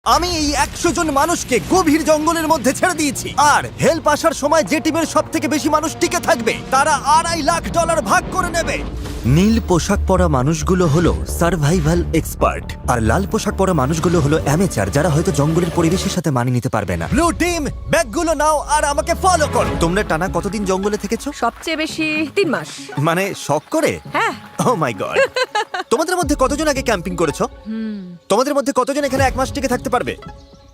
আমি এই 100 জন মানুষকে গভীর জঙ্গলের মধ্যে ছেড়ে দিয়েছি, আর হেল্প আসার সময় যে টিমের সব থেকে বেশি মানুষ টিকে থাকবে তারা $2.5 লাখ ভাগ করে নেবে। নীল পোশাক পরা মানুষগুলো হলো সার্ভাইভাল এক্সপার্ট, আর লাল পোশাক পরা মানুষগুলো হলো অ্যামেচার, যারা হয়তো জঙ্গলের পরিবেশের সাথে মানিয়ে নিতে পারবে না। ব্লু টিম, ব্যাগগুলো নাও আর আমাকে ফলো করো। তোমরা টানা কতদিন জঙ্গলে থেকেছো? সবচেয়ে বেশি 3 মাস। মানে শখ করে? হ্যাঁ। ও মাই গড। তোমাদের মধ্যে কতজন আগে ক্যাম্পিং করেছো? তোমাদের মধ্যে কতজন এখানে 1 মাস টিকে থাকতে পারবে?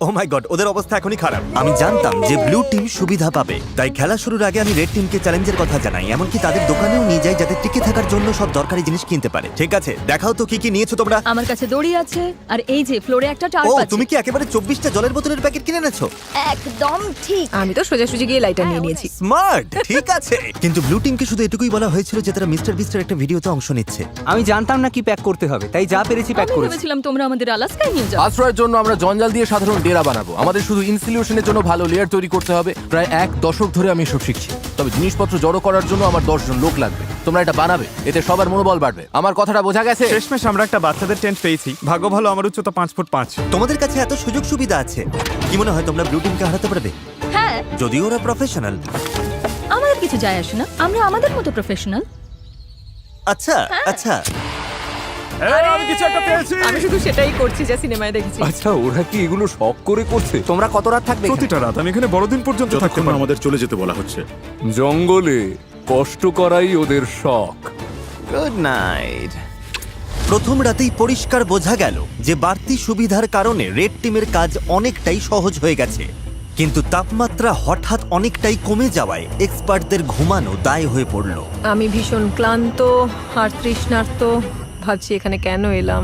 ও মাই গড, ওদের অবস্থা এখনই খারাপ। আমি জানতাম যে ব্লু টিম সুবিধা পাবে, তাই খেলা শুরুর আগে আমি রেড টিমকে চ্যালেঞ্জের কথা জানাই, এমনকি তাদের দোকানেও নিয়ে যাই যাতে টিকে থাকার জন্য সব দরকারি জিনিস কিনতে পারে। ঠিক আছে, দেখাও তো কি কি নিয়েছো তোমরা। আমার কাছে দড়ি আছে, আর এই যে ফ্লোরে একটা টার্প ও, আছে। তুমি কি একেবারে 24টা জলের বোতলের প্যাকেট কিনে এনেছো? একদম ঠিক। আমি তো সোজাসুজি গিয়ে লাইটার নিয়ে নিয়েছি। স্মার্ট, ঠিক আছে। কিন্তু ব্লু টিমকে শুধু এটুকুই বলা হয়েছিল যে তারা মিস্টার বিস্টের একটা ভিডিওতে অংশ নিচ্ছে। আমি জানতাম না কি প্যাক করতে হবে, তাই যা পেরেছি প্যাক আমি করেছি। ভেবেছিলাম তোমরা আমাদের আলাস্কায় নিয়ে যাও। আশ্রয়ের জন্য আমরা জঞ্জাল দিয়ে সাধারণ ডেরা বানাবো। আমাদের শুধু ইনসিলিউশনের জন্য ভালো লেয়ার তৈরি করতে হবে। প্রায় 1 দশক ধরে আমি এসব শিখছি, তবে জিনিসপত্র জড়ো করার জন্য আমার 10 জন লোক লাগবে। তোমরা এটা বানাবে, এতে সবার মনোবল বাড়বে। আমার কথাটা বোঝা গেছে? শেষমেশ আমরা একটা বাচ্চাদের টেন্ট পেয়েছি। ভাগ্য ভালো, আমার উচ্চতা 5 ফুট 5। তোমাদের কাছে এত সুযোগ সুবিধা আছে, কি মনে হয় তোমরা ব্লু টিমকে হারাতে পারবে? হ্যাঁ, যদিও ওরা প্রফেশনাল। আমাদের কিছু যায় আসে না, আমরা আমাদের মতো প্রফেশনাল। আচ্ছা আচ্ছা, আমি কিছু একটা পেয়েছি। আমি শুধু সেটাই করছি যা সিনেমায় দেখেছি। আচ্ছা, ওরা কি এগুলো শখ করে করছে? তোমরা কত রাত থাকবে এখানে? প্রতিটা রাত আমি এখানে বড়দিন পর্যন্ত থাকতে যতক্ষণ পারবো। আমাদের চলে যেতে বলা হচ্ছে। জঙ্গলে কষ্ট করাই ওদের শখ। Good night. প্রথম রাতেই পরিষ্কার বোঝা গেল যে বাড়তি সুবিধার কারণে রেড টিমের কাজ অনেকটাই সহজ হয়ে গেছে, কিন্তু তাপমাত্রা হঠাৎ অনেকটাই কমে যাওয়ায় এক্সপার্টদের ঘুমানো দায় হয়ে পড়ল। আমি ভীষণ ক্লান্ত আর তৃষ্ণার্ত, ভাবছি এখানে কেন এলাম।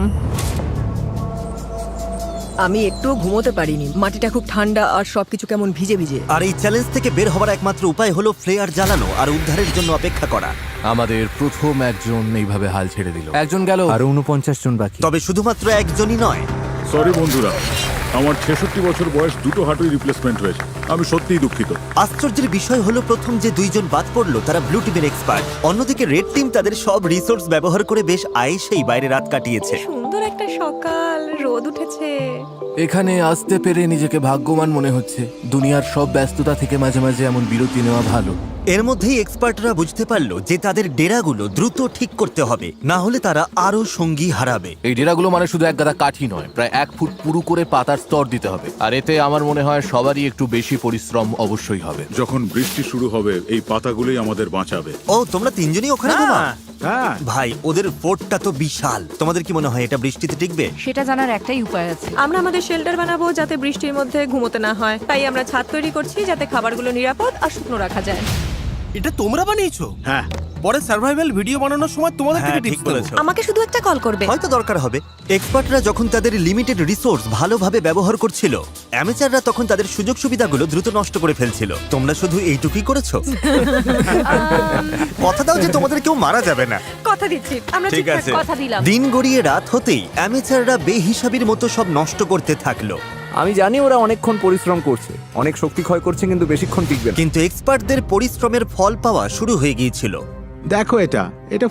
আমি একটুও ঘুমোতে পারিনি, মাটিটা খুব ঠান্ডা আর সবকিছু কেমন ভিজে ভিজে। আর এই চ্যালেঞ্জ থেকে বের হওয়ার একমাত্র উপায় হলো ফ্লেয়ার জ্বালানো আর উদ্ধারের জন্য অপেক্ষা করা। আমাদের প্রথম একজন এইভাবে হাল ছেড়ে দিল। একজন গেল। আরো 49 জন বাকি। তবে শুধুমাত্র একজনই নয়। সরি বন্ধুরা, আমার 66 বছর বয়স, 2টো হাঁটুই রিপ্লেসমেন্ট হয়েছে। আমি সত্যিই দুঃখিত। আশ্চর্যের বিষয় হলো প্রথম যে 2 জন বাদ পড়লো তারা ব্লু টিমের এক্সপার্ট। অন্যদিকে রেড টিম তাদের সব রিসোর্স ব্যবহার করে বেশ আয়েশেই বাইরে রাত কাটিয়েছে। সুন্দর একটা সকাল, রোদ উঠেছে। এখানে আসতে পেরে নিজেকে ভাগ্যবান মনে হচ্ছে। দুনিয়ার সব ব্যস্ততা থেকে মাঝে মাঝে এমন বিরতি নেওয়া ভালো। এর মধ্যেই এক্সপার্টরা বুঝতে পারলো যে তাদের ডেরাগুলো দ্রুত ঠিক করতে হবে, না হলে তারা আরো সঙ্গী হারাবে। এই ডেরাগুলো মানে শুধু এক গাদা কাঠি নয়, প্রায় 1 ফুট পুরু করে পাতার স্তর দিতে হবে। আর এতে আমার মনে হয় সবারই একটু বেশি পরিশ্রম অবশ্যই হবে। যখন বৃষ্টি শুরু হবে এই পাতাগুলোই আমাদের বাঁচাবে। ও, তোমরা 3 জনই ওখানে ঘুমাও? হ্যাঁ, ভাই, ওদের ফোর্টটা তো বিশাল। তোমাদের কি মনে হয় এটা বৃষ্টিতে টিকবে? সেটা জানার একটাই উপায় আছে। আমরা আমাদের শেল্টার বানাবো যাতে বৃষ্টির মধ্যে ঘুমোতে না হয়, তাই আমরা ছাদ তৈরি করছি যাতে খাবারগুলো নিরাপদ আর শুকনো রাখা যায়। এটা তোমরা বানিয়েছো? হ্যাঁ, পরে সার্ভাইভাল ভিডিও বানানোর সময় তোমাদের হ্যাঁ, থেকে ঠিক টিপস নেব। বলেছো। আমাকে শুধু একটা কল করবে। হয়তো দরকার হবে। এক্সপার্টরা যখন তাদের লিমিটেড রিসোর্স ভালোভাবে ব্যবহার করছিল, অ্যামেচাররা তখন তাদের সুযোগ সুবিধাগুলো দ্রুত নষ্ট করে ফেলছিল। তোমরা শুধু এইটুকুই করেছো। কথা দাও যে তোমাদের কেউ মারা যাবে না। কথা দিচ্ছি, আমরা ঠিক ঠিকঠাক আছে। কথা দিলাম। দিন গড়িয়ে রাত হতেই অ্যামেচাররা বেহিসাবির মতো সব নষ্ট করতে থাকলো। আমি জানি ওরা অনেকক্ষণ পরিশ্রম করছে, অনেক শক্তি ক্ষয় করছে, কিন্তু বেশিক্ষণ টিকবে না। কিন্তু এক্সপার্টদের পরিশ্রমের ফল পাওয়া শুরু হয়ে গিয়েছিল। দেখো, এটা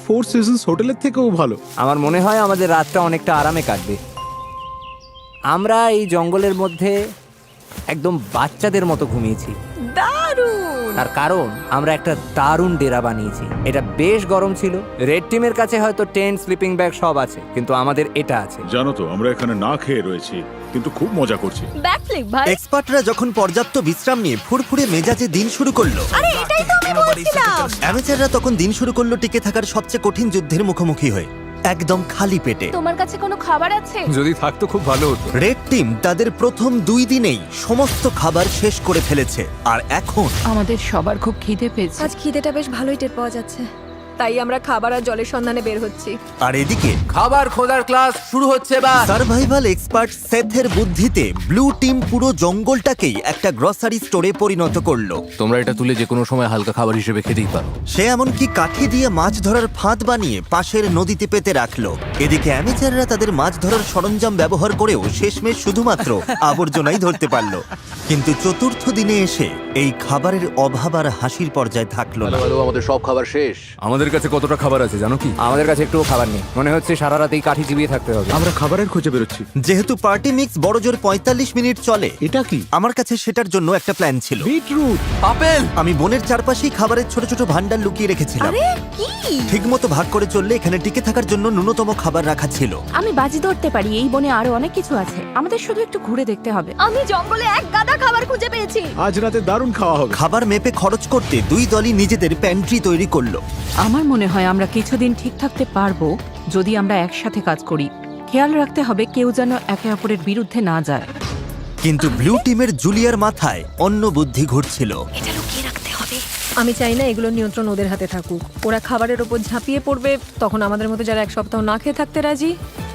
4 সিজনস হোটেলের থেকেও ভালো। আমার মনে হয় আমাদের রাতটা অনেকটা আরামে কাটবে। আমরা এই জঙ্গলের মধ্যে একদম বাচ্চাদের মতো ঘুমিয়েছি। দারুণ। তার কারণ আমরা একটা দারুণ ডেরা বানিয়েছি। এটা বেশ গরম ছিল। রেড টিমের কাছে হয়তো টেন্ট, স্লিপিং ব্যাগ সব আছে, কিন্তু আমাদের এটা আছে। জানো তো আমরা এখানে না খেয়ে রয়েছি, কিন্তু খুব মজা করছি। ব্যাকফ্লিপ ভাই। এক্সপার্টরা যখন পর্যাপ্ত বিশ্রাম নিয়ে ফুরফুরে মেজাজে দিন শুরু করলো, আরে এটাই তো আমি বলছিলাম। অ্যামেচাররা তখন দিন শুরু করলো টিকে থাকার সবচেয়ে কঠিন যুদ্ধের মুখোমুখি হয়ে, একদম খালি পেটে। তোমার কাছে কোনো খাবার আছে? যদি থাকতো খুব ভালো হতো। রেড টিম তাদের প্রথম 2 দিনেই সমস্ত খাবার শেষ করে ফেলেছে, আর এখন আমাদের সবার খুব খিদে পেয়েছে। আজ খিদেটা বেশ ভালোই টের পাওয়া যাচ্ছে, তাই আমরা খাবার আর জলের সন্ধানে বের হচ্ছি। আর এদিকে খাবার খোঁজার ক্লাস শুরু হচ্ছে। বা সার্ভাইভাল এক্সপার্ট সেথের বুদ্ধিতে ব্লু টিম পুরো জঙ্গলটাকেই একটা গ্রসারি স্টোরে পরিণত করলো। তোমরা এটা তুলে যে কোনো সময় হালকা খাবার হিসেবে খেতেই পারো। সে এমনকি কাঠি দিয়ে মাছ ধরার ফাঁদ বানিয়ে পাশের নদীতে পেতে রাখলো। এদিকে অ্যামেচাররা তাদের মাছ ধরার সরঞ্জাম ব্যবহার করেও শেষমেশ শুধুমাত্র আবর্জনাই ধরতে পারলো। কিন্তু চতুর্থ দিনে এসে এই খাবারের অভাব আর হাসির পর্যায়ে থাকলো না। ভালো আমাদের সব খাবার শেষ। আমাদের আমাদের কাছে কতটা খাবার আছে জানো কি? আমাদের কাছে একটুও খাবার নেই, মনে হচ্ছে সারা রাতেই কাঠি চিবিয়ে থাকতে হবে। আমরা খাবারের খোঁজে বেরোচ্ছি। যেহেতু পার্টি মিক্স বড় জোর 45 মিনিট চলে, এটা কি? আমার কাছে সেটার জন্য একটা প্ল্যান ছিল। বিটরুট। আপেল! আমি বনের চারপাশেই খাবারের ছোট ছোট ভান্ডার লুকিয়ে রেখেছিলাম। আরে কি? ঠিকমতো ভাগ করে চললে এখানে টিকে থাকার জন্য ন্যূনতম খাবার রাখা ছিল। আমি বাজি ধরতে পারি এই বনে আরো অনেক কিছু আছে, আমাদের শুধু একটু ঘুরে দেখতে হবে। আমি জঙ্গলে এক গাদা খাবার খুঁজে পেয়েছি। আজ রাতে দারুণ খাওয়া হবে। খাবার মেপে খরচ করতে দুই দলই নিজেদের প্যান্ট্রি তৈরি করলো। আমার মনে হয় আমরা কিছুদিন ঠিক থাকতে পারবো যদি আমরা একসাথে কাজ করি। খেয়াল রাখতে হবে কেউ যেন একে অপরের বিরুদ্ধে না যায়। কিন্তু ব্লু টিমের জুলিয়ার মাথায় অন্য বুদ্ধি ঘুরছিল। এটা লুকিয়ে রাখতে হবে। আমি চাই না এগুলোর নিয়ন্ত্রণ ওদের হাতে থাকুক। ওরা খাবারের ওপর ঝাঁপিয়ে পড়বে, তখন আমাদের মতো যারা এক সপ্তাহ না খেয়ে থাকতে রাজি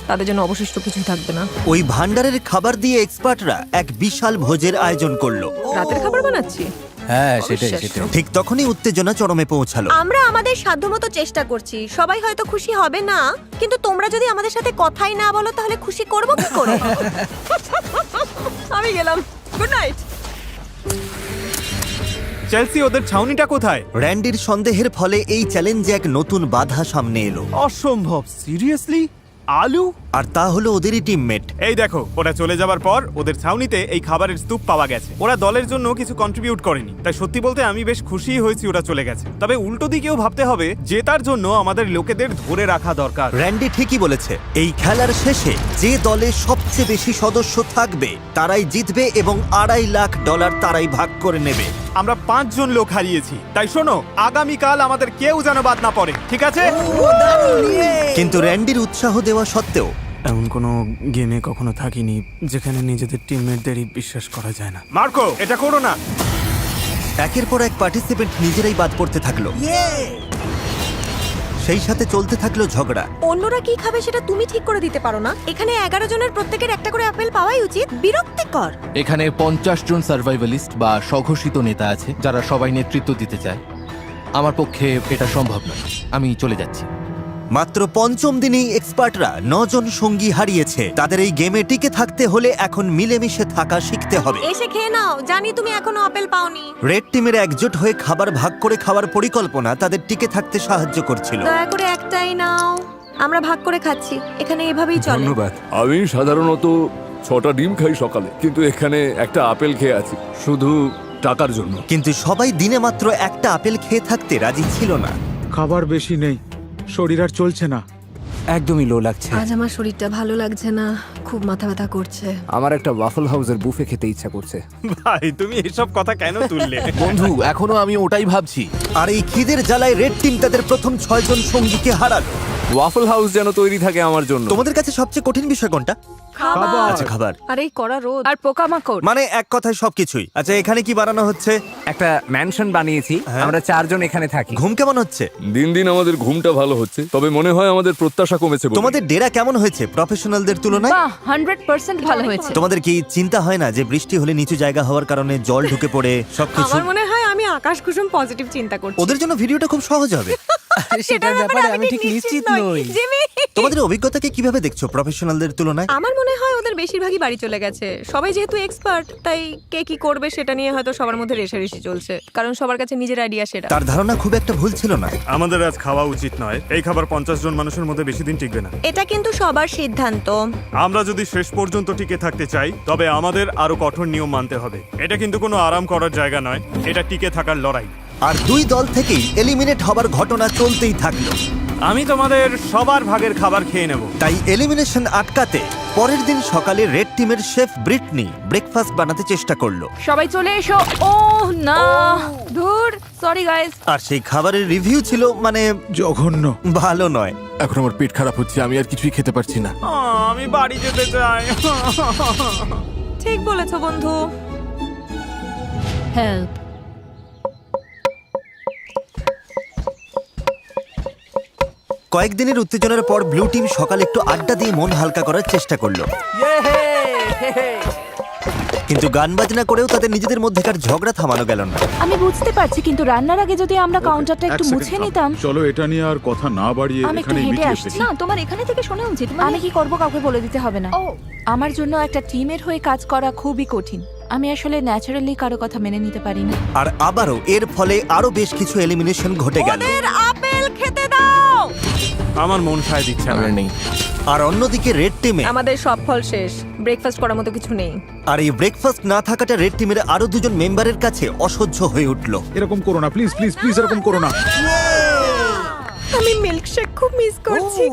তাদের জন্য অবশিষ্ট কিছুই থাকবে না। ওই ভান্ডারের খাবার দিয়ে এক্সপার্টরা এক বিশাল ভোজের আয়োজন করলো। রাতের খাবার বানাচ্ছি। হ্যাঁ, সেটাই অবিশ্বাস্য। সেটাই। ঠিক তখনই উত্তেজনা চরমে পৌঁছালো। আমরা আমাদের সাধ্যমতো চেষ্টা করছি। সবাই হয়তো খুশি হবে না, কিন্তু তোমরা যদি আমাদের সাথে কথাই না বলো তাহলে খুশি করব কি করে? আমি গেলাম, গুড নাইট। চেলসি, ওদের ছাউনিটা কোথায়? র্যান্ডির সন্দেহের ফলে এই চ্যালেঞ্জে এক নতুন বাধা সামনে এলো। অসম্ভব, সিরিয়াসলি? আলু? আর তা হলো ওদেরই টিমমেট। এই দেখো, ওরা চলে যাবার পর ওদের ছাউনিতে এই খাবারের স্তূপ পাওয়া গেছে। ওরা দলের জন্য কিছু কন্ট্রিবিউট করেনি, তাই সত্যি বলতে আমি বেশ খুশি হয়েছি ওরা চলে গেছে। তবে উল্টো দিকেও ভাবতে হবে, জেতার জন্য আমাদের লোকেদের ধরে রাখা দরকার। র্যান্ডি ঠিকই বলেছে, এই খেলার শেষে যে দলে সবচেয়ে বেশি সদস্য থাকবে তারাই জিতবে এবং $2.5 লাখ তারাই ভাগ করে নেবে। আমরা 5 জন লোক হারিয়েছি, তাই শোনো, আগামীকাল আমাদের কেউ যেন বাদ না পড়ে, ঠিক আছে? কিন্তু র্যান্ডির উৎসাহ দেওয়া সত্ত্বেও এমন কোনো গেমে কখনো থাকিনি যেখানে নিজেদের টিমমেটদেরই বিশ্বাস করা যায় না। মার্কো, এটা করো না। একের পর এক পার্টিসিপেন্ট নিজেরাই বাদ পড়তে থাকলো। সেই সাথে চলতে থাকলো ঝগড়া। অন্যরা কি খাবে সেটা তুমি ঠিক করে দিতে পারো না? এখানে 11 জনের প্রত্যেকের একটা করে আপেল পাওয়াই উচিত। বিরক্তিকর। এখানে 50 জন সার্ভাইভালিস্ট বা স্বঘোষিত নেতা আছে যারা সবাই নেতৃত্ব দিতে চায়। আমার পক্ষে এটা সম্ভব নয়, আমি চলে যাচ্ছি। মাত্র 5ম দিনেই এক্সপার্টরা 9 জন সঙ্গী হারিয়েছে। তাদের এই গেমে টিকে থাকতে হলে এখন মিলেমিশে থাকা শিখতে হবে। এসে খেয়ে নাও, জানি তুমি এখনো আপেল পাওনি। রেড টিমের একজোট হয়ে খাবার ভাগ করে খাওয়ার পরিকল্পনা তাদের টিকে থাকতে সাহায্য করছিল। দয়া করে একটাই নাও, আমরা ভাগ করে খাচ্ছি। এখানে এভাবেই চলে। ধন্যবাদ। আমি সাধারণত 6টা ডিম খাই সকালে, কিন্তু এখানে একটা আপেল খেয়ে আছি শুধু টাকার জন্য। কিন্তু সবাই দিনে মাত্র একটা আপেল খেয়ে থাকতে রাজি ছিল না। খাবার বেশি নেই, শরীর আর চলছে না। একদমই লো লাগছে। আজ আমার শরীরটা ভালো লাগছে না, খুব মাথা ব্যথা করছে। আমার একটা ওয়াফল হাউসের বুফে খেতে ইচ্ছা করছে। ভাই, তুমি এসব কথা কেন তুললে? বন্ধু, এখনো আমি ওটাই ভাবছি। আর এই খিদের জ্বালায় রেড টিম তাদের প্রথম 6 জন সঙ্গীকে হারালো। ওয়াফল হাউস যেন তৈরি থাকে আমার জন্য। তোমাদের কাছে সবচেয়ে কঠিন বিষয় কোনটা? খাবার। আচ্ছা, খাবার। আর এই কড়া রোদ আর পোকামাকড়। মানে এক কথায় সবকিছুই। আচ্ছা, এখানে কি বানানো হচ্ছে? একটা ম্যানশন বানিয়েছি, আমরা 4 জন এখানে থাকি। ঘুম কেমন হচ্ছে? দিন দিন আমাদের ঘুমটা ভালো হচ্ছে, তবে মনে হয় আমাদের প্রত্যাশা কমেছে বলে। তোমাদের ডেরা কেমন হয়েছে প্রফেশনালদের তুলনায়? বাহ, 100% ভালো হয়েছে। তোমাদের কি চিন্তা হয় না যে বৃষ্টি হলে নিচু জায়গা হওয়ার কারণে জল ঢুকে পড়ে সবকিছু? আমার মনে হয় আমি আকাশ কুসুম পজিটিভ চিন্তা করছি। ওদের জন্য ভিডিওটা খুব সহজ হবে। সেটার ব্যাপারে আমি ঠিক নিশ্চিত নই। জিমি, তোমাদের অভিজ্ঞতাকে কিভাবে দেখছো প্রফেশনালদের তুলনায়? আমার মনে হয় ওদের বেশিরভাগই বাড়ি চলে গেছে। সবাই যেহেতু এক্সপার্ট, তাই কে কি করবে সেটা নিয়ে হয়তো সবার মধ্যে রেষারেষি চলছে, কারণ সবার কাছে নিজের আইডিয়া সেটা। তার ধারণা খুব একটা ভুল ছিল না। আমাদের আজ খাওয়া উচিত নয়। এই খাবার 50 জন মানুষের মধ্যে বেশি দিন টিকবে না। এটা কিন্তু সবার সিদ্ধান্ত। আমরা যদি শেষ পর্যন্ত টিকে থাকতে চাই, তবে আমাদের আরো কঠোর নিয়ম মানতে হবে। এটা কিন্তু কোনো আরাম করার জায়গা নয়, এটা টিকে থাকার লড়াই। আর দুই দল থেকেই এলিমিনেট হবার ঘটনা চলতেই থাকলো। আমি তোমাদের সবার ভাগের খাবার খেয়ে নেব। তাই এলিমিনেশন আটকাতে পরের দিন সকালে রেড টিমের শেফ ব্রিটনি ব্রেকফাস্ট বানাতে চেষ্টা করলো। সবাই চলে এসো। ও না, ধুর, সরি গাইস। আর সেই খাবারের রিভিউ ছিল মানে জঘন্য। ভালো নয়। এখন আমার পেট খারাপ হচ্ছে, আমি আর কিছুই খেতে পারছি না। আমি বাড়ি যেতে চাই। ঠিক বলেছো বন্ধু। হেল্প। কয়েকদিনের উত্তেজনার পর ব্লু টিম সকালে একটু আড্ডা দিয়ে মন হালকা করার চেষ্টা করলো। কিন্তু গান বাজনা করেও তাদের নিজেদের মধ্যেকার ঝগড়া থামানো গেল না। আমি বুঝতে পারছি, কিন্তু রান্নার আগে যদি আমরা কাউন্টারটা একটু মুছে নিতাম। চলো এটা নিয়ে আর কথা না বাড়িয়ে আমি একটু এখানেই হেঁটে মিটিয়ে আসছি। ফেলি। না, তোমার এখানে থেকে শোনা উচিত। আমি কি করব কাউকে বলে দিতে হবে না। আমার জন্য একটা টিমের হয়ে কাজ করা খুবই কঠিন। আমি আসলে ন্যাচারালি কারো কথা মেনে নিতে পারি না। আর আবারও এর ফলে আরো বেশ কিছু এলিমিনেশন ঘটে গেল। আপেল খেতে দাও। আমার মন সায় দিচ্ছে না। আমার নেই। আর অন্যদিকে রেড টিমে আমাদের সব ফল শেষ, ব্রেকফাস্ট করার মতো কিছু নেই। আর এই ব্রেকফাস্ট না থাকাটা রেড টিমের আরো দুজন মেম্বারের কাছে অসহ্য হয়ে উঠলো। এরকম করো না প্লিজ প্লিজ প্লিজ, এরকম করো না। আমি মিল্কশেক খুব মিস করছি,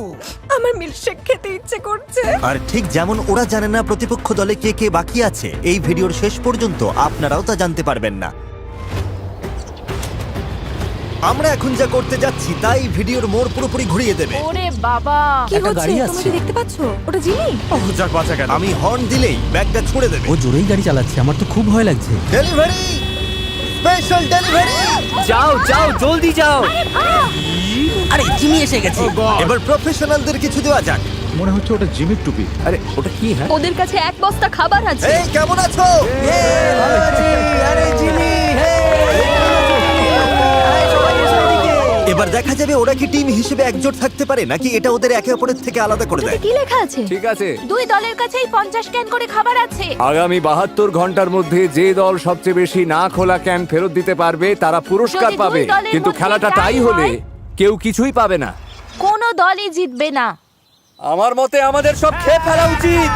আমার মিল্কশেক খেতে ইচ্ছে করছে। আর ঠিক যেমন ওরা জানে না প্রতিপক্ষ দলে কে কে বাকি আছে, এই ভিডিওর শেষ পর্যন্ত আপনারাও তা জানতে পারবেন না। আমরা এখন যা করতে যাচ্ছি তাই ভিডিওর মোড় পুরোপুরি ঘুরিয়ে দেবে। ওরে বাবা, কি হচ্ছে তুমি কি দেখতে পাচ্ছো? ওটা জিমি। ওহ, যাক বাঁচা গেল। আমি হর্ন দিলেই ব্যাগটা ছুড়ে দেবে। ও জোরেই গাড়ি চালাচ্ছে, আমার তো খুব ভয় লাগছে। Delivery, special delivery. যাও যাও জলদি যাও। আরে জিমি এসে গেছে। এবার প্রফেশনালদের কিছু দেওয়া যাক। মনে হচ্ছে ওটা জিমের টুপি। আরে ওটা কি? হ্যাঁ ওদের কাছে এক বস্তা খাবার আছে। এই কেমন আছো? এবার দেখা যাবে ওরা কি টিম হিসেবে একজোট থাকতে পারে নাকি এটা ওদের একে অপরের থেকে আলাদা করে দেয়। কি লেখা আছে? ঠিক আছে, দুই দলের কাছেই 50 ক্যান করে খাবার আছে। আগামী 72 ঘন্টার মধ্যে যে দল সবচেয়ে বেশি না খোলা ক্যান ফেরত দিতে পারবে তারা পুরস্কার যদি দুই পাবে, দলের কিন্তু মধ্যে খেলাটা টাই তাই হলে হয়, কেউ কিছুই পাবে না। কোনো দলই জিতবে না। আমার মতে আমাদের সব খেয়ে ফেলা উচিত।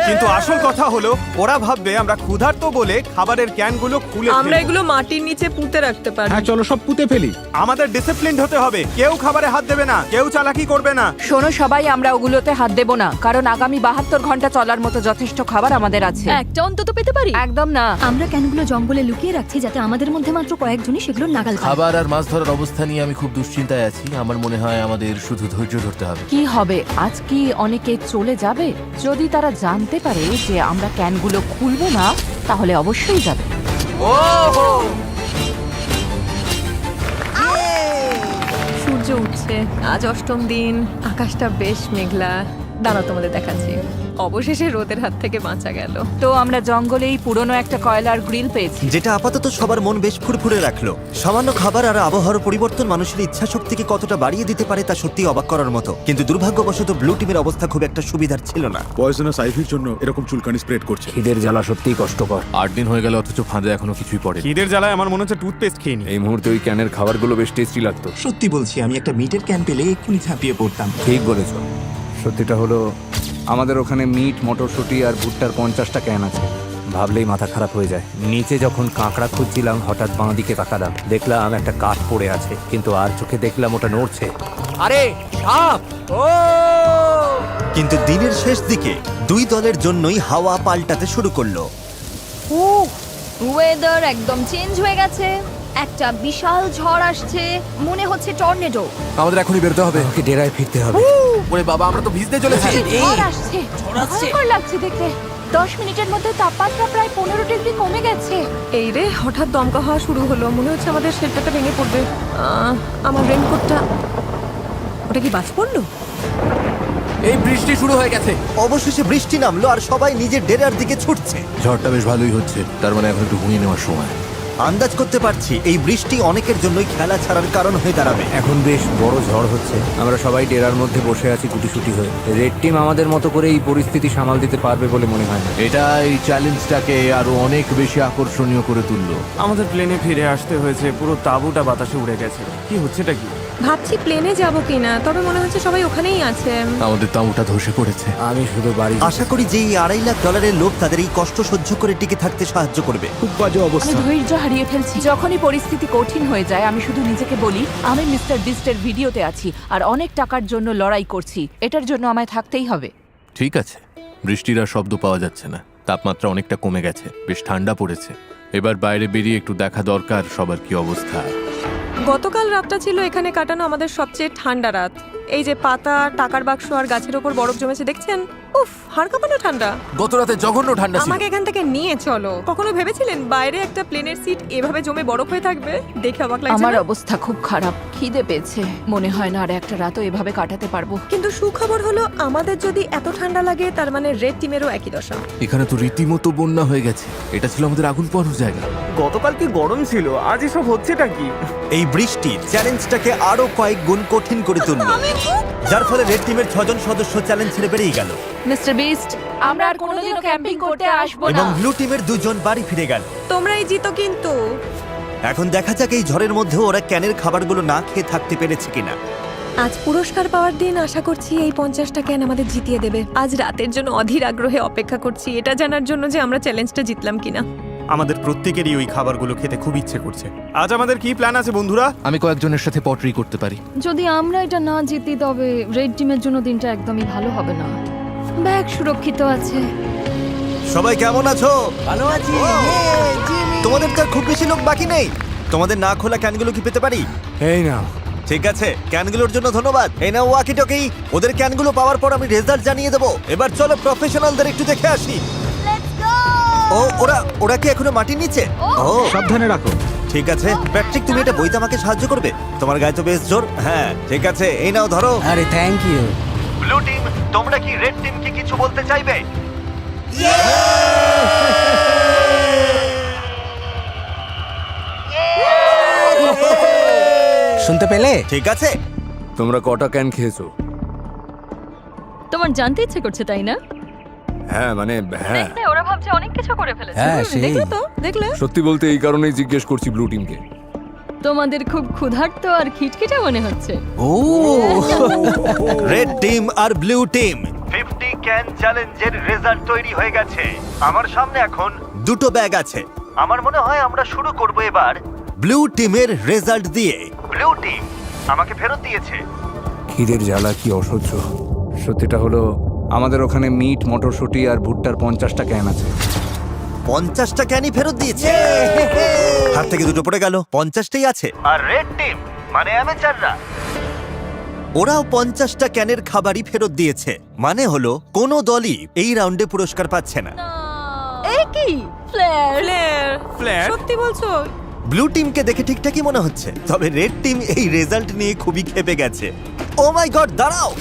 কিন্তু আসল কথা হলো ওরা ভাববে আমরা ক্ষুধার্ত বলে খাবারের ক্যানগুলো খুলে আমরা ফেলবো। এগুলো মাটির নিচে পুঁতে রাখতে পারি। হ্যাঁ চলো সব পুঁতে ফেলি। আমাদের ডিসিপ্লিনড হতে হবে, কেউ খাবারে হাত দেবে না, কেউ চালাকি করবে না। শোনো সবাই, আমরা ওগুলোতে হাত দেব না, কারণ আগামী 72 ঘন্টা চলার মতো যথেষ্ট খাবার আমাদের আছে। একটা অন্তত পেতে পারি। একদম না। আমরা ক্যানগুলো জঙ্গলে লুকিয়ে রাখছি যাতে আমাদের মধ্যে মাত্র কয়েকজনই সেগুলো নাগাল পায়। খাবার আর মাছ ধরার অবস্থা নিয়ে আমি খুব দুশ্চিন্তায় আছি। আমার মনে হয় আমাদের শুধু ধৈর্য ধরতে হবে। কি হবে, আজ কি অনেকে চলে যাবে? যদি তারা জানতে পারে যে আমরা ক্যানগুলো খুলবো না, তাহলে অবশ্যই যাবে। সূর্য উঠছে, আজ অষ্টম দিন, আকাশটা বেশ মেঘলা। দাঁড়াও তোমাদের দেখাচ্ছি। অবশেষে রোদের হাত থেকে বাঁচা গেল। তো আমরা জঙ্গলেই পুরনো একটা কয়লার গ্রিল পেয়েছি। যেটা আপাতত সবার মন বেশ ফুরফুরে রাখলো। সামান্য খাবার আর আবহাওয়ার পরিবর্তন মানুষের ইচ্ছা শক্তিকে কতটা বাড়িয়ে দিতে পারে তা সত্যি অবাক করার মতো। কিন্তু দুর্ভাগ্যবশত ব্লু টিমের অবস্থা খুব একটা সুবিধার ছিল না। পয়জনাস আইভির জন্য এরকম চুলকানি স্প্রেড করছে। খিদের জ্বালা সত্যিই কষ্টকর। 8 দিন হয়ে গেল অথচ ফাঁদে এখনো কিছুই পড়ে। খিদের জ্বালায় আমার মনে হচ্ছে টুথপেস্ট খেয়ে নি। এই মুহূর্তে ওই ক্যানের খাবারগুলো বেশ টেস্টি লাগতো। সত্যি বলছি, আমি একটা মিটের ক্যান পেলে এক্ষুনি ঝাঁপিয়ে পড়তাম। ঠিক বলেছো। সত্যিটা হলো আমাদের ওখানে মিট, মটরশুঁটি আর ভুট্টার 50টা ক্যান আছে। ভাবলেই মাথা খারাপ হয়ে যায়। নিচে যখন কাঁকড়া খুঁজছিলাম হঠাৎ বাঁ দিকে তাকালাম, দেখলাম একটা কাঠ পড়ে আছে, কিন্তু আর চোখে দেখলাম ওটা নড়ছে। আরে সাপ! ও! কিন্তু দিনের শেষ দিকে দুই দলের জন্যই হাওয়া পাল্টাতে শুরু করলো। ওয়েদার একদম চেঞ্জ হয়ে গেছে, একটা বিশাল ঝড় আসছে, মনে হচ্ছে টর্নেডো। আমাদের এখনই বেরোতে হবে। ওকে ডেরায় ফিরতে হবে। ওরে বাবা, আমরা তো ভিজতে চলেছি। ঝড় আসছে, ভয়ঙ্কর লাগছে দেখতে। 10 মিনিটের মধ্যে তাপমাত্রা প্রায় 15 ডিগ্রি কমে গেছে। এই রে, হঠাৎ দমকা হওয়া শুরু হলো, মনে হচ্ছে আমাদের শেল্টারটা ভেঙে পড়বে। আমার রেনকোটটা, ওটা কি বাজ পড়লো? এই বৃষ্টি শুরু হয়ে গেছে। অবশেষে বৃষ্টি নামলো আর সবাই নিজের ডেরার দিকে ছুটছে। ঝড়টা বেশ ভালোই হচ্ছে, তার মানে এখন একটু ঘুমিয়ে নেওয়ার সময়। আন্দাজ করতে পারছি এই বৃষ্টি অনেকের জন্যই খেলা ছাড়ার কারণ হয়ে দাঁড়াবে। এখন বেশ বড় ঝড় হচ্ছে। আমরা সবাই ডেরার মধ্যে বসে আছি গুটিসুটি হয়ে। রেড টিম আমাদের মতো করে এই পরিস্থিতি সামাল দিতে পারবে বলে মনে হয় না। এটা এই চ্যালেঞ্জটাকে আরো অনেক বেশি আকর্ষণীয় করে তুললো। আমাদের প্লেনে ফিরে আসতে হয়েছে, পুরো তাঁবুটা বাতাসে উড়ে গেছে। কি হচ্ছেটা কি? ভাবছি প্লেনে যাব কিনা, তবে মনে হচ্ছে সবাই ওখানেই আছে। আমাদের তাঁবুটা ধসে পড়েছে। আমি শুধু বাড়ি আশা করি যে এই $2.5 লাখ লোভ তাদের এই কষ্ট সহ্য করে টিকে থাকতে সাহায্য করবে। খুব বাজে আমি অবস্থা। ধৈর্য হারিয়ে ফেলছি। যখনই পরিস্থিতি কঠিন হয়ে যায়, আমি শুধু নিজেকে বলি আমি মিস্টার বিস্টের ভিডিওতে আছি আর অনেক টাকার জন্য লড়াই করছি। এটার জন্য আমায় থাকতেই হবে। ঠিক আছে, বৃষ্টির আর শব্দ পাওয়া যাচ্ছে না, তাপমাত্রা অনেকটা কমে গেছে, বেশ ঠান্ডা পড়েছে। এবার বাইরে বেরিয়ে একটু দেখা দরকার সবার কি অবস্থা। গতকাল রাতটা ছিল এখানে কাটানো আমাদের সবচেয়ে ঠান্ডা রাত। এই যে পাতা, টাকার বাক্স আর গাছের ওপর বরফ জমেছে দেখছেন, উফ, হাড় কাঁপানো ঠান্ডা। গত রাতে জঘন্য ঠান্ডা ছিল। আমাকে এখান থেকে নিয়ে চলো। কখনো ভেবেছিলেন বাইরে একটা প্লেনের সিট এভাবে জমে বরফ হয়ে থাকবে? দেখে অবাক লাগছে আমার না? অবস্থা খুব খারাপ, খিদে পেয়েছে। মনে হয় না আর একটা রাতও এভাবে কাটাতে পারবো। কিন্তু সুখবর হলো আমাদের যদি এত ঠান্ডা লাগে তার মানে রেড টিমেরও একই দশা। এখানে তো রীতিমতো বন্যা হয়ে গেছে। এটা ছিল আমাদের আগুন পোহানোর জায়গা। গতকাল কি গরম ছিল, আজ এসব হচ্ছেটা কি? এই বৃষ্টি চ্যালেঞ্জটাকে আরো কয়েক গুণ কঠিন করে তুললো, যার ফলে রেড টিমের 6 জন সদস্য চ্যালেঞ্জ ছেড়ে বেরিয়ে গেল মিস্টার বিস্ট, আমরা আর কোনোদিনও ক্যাম্পিং করতে আসবো এবং না। ব্লু টিমের 2 জন বাড়ি ফিরে গেল। তোমরাই জিতো কিন্তু। এখন দেখা যাক এই ঝড়ের মধ্যেও ওরা ক্যানের খাবারগুলো না খেয়ে থাকতে পেরেছে কিনা। আজ পুরস্কার পাওয়ার দিন, আশা করছি এই 50টা ক্যান আমাদের জিতিয়ে দেবে। আজ রাতের জন্য অধীর আগ্রহে অপেক্ষা করছি, এটা জানার জন্য যে আমরা চ্যালেঞ্জটা জিতলাম কিনা। আমাদের প্রত্যেকেরই ওই খাবারগুলো খেতে খুব ইচ্ছে করছে। আজ আমাদের কি প্ল্যান আছে বন্ধুরা? আমি কয়েকজনের সাথে পটরি করতে পারি। যদি আমরা এটা না জিতি তবে রেড টিমের জন্য দিনটা একদমই ভালো হবে না। ব্যাগ সুরক্ষিত আছে। সবাই কেমন আছো? ভালো আছি। তোমাদের তো আর খুব বেশি লোক বাকি নেই। তোমাদের না খোলা ক্যানগুলো কি পেতে পারি? এই না, ঠিক আছে, ক্যানগুলোর জন্য ধন্যবাদ। এই নাও ওয়াকি টকি। ওদের ক্যানগুলো পাওয়ার পর আমি রেজাল্ট জানিয়ে দেবো। এবার চলো প্রফেশনালদের একটু দেখে আসি। ও ওরা কি এখনো মাটির নিচে? ও সাবধানে রাখো। ঠিক আছে প্যাট্রিক, তুমি এটা বইতে আমাকে সাহায্য করবে? তোমার গায়ে তো বেশ জোর। হ্যাঁ ঠিক আছে, এই নাও ধরো। আরে থ্যাংক ইউ। ব্লু টিম, তোমরা কি রেড টিমকে কিছু বলতে চাইবে? শুনতে পেলে? ঠিক আছে, তোমরা কটা ক্যান খেয়েছো? তোমার জানতে ইচ্ছে করছে তাই না? হ্যাঁ মানে হ্যাঁ, ওরা ভাবছে অনেক কিছু করে ফেলেছে। হ্যাঁ সেই দেখলে তো, দেখলে? সত্যি বলতে এই কারণেই জিজ্ঞেস করছি ব্লু টিমকে। তোমাদের খুব ক্ষুধার্ত আর খিটখিটে মনে হচ্ছে। ও রেড টিম আর ব্লু টিম 50 ক্যান চ্যালেঞ্জের রেজাল্ট তৈরি হয়ে গেছে। আমার সামনে এখন দুটো ব্যাগ আছে। আমার মনে হয় আমরা শুরু করব এবার ব্লু টিমের রেজাল্ট দিয়ে। ব্লু টিম আমাকে ফেরত দিয়েছে। খিদের জ্বালা কি অসহ্য। সত্যিটা হলো আমাদের ওখানে মিট, মটরশুঁটি আর ভুট্টার 50টা ক্যান আছে। 50টা ক্যানই ফেরত দিয়েছে। হাত থেকে দুটো পড়ে গেল, 50টাই আছে। আর রেড টিম মানে অ্যামেচাররা, ওরাও 50টা ক্যানের খাবারই ফেরত দিয়েছে। মানে হলো কোনো দলই এই রাউন্ডে পুরস্কার পাচ্ছে না। এই কি ফ্লেয়ার? ফ্ল্যাট? সত্যি বলছো? ব্লু টিমকে দেখে ঠিকঠাকই মনে হচ্ছে, তবে রেড টিম এই রেজাল্ট নিয়ে খুবই ক্ষেপে গেছে। ও মাই গড, দাঁড়াও,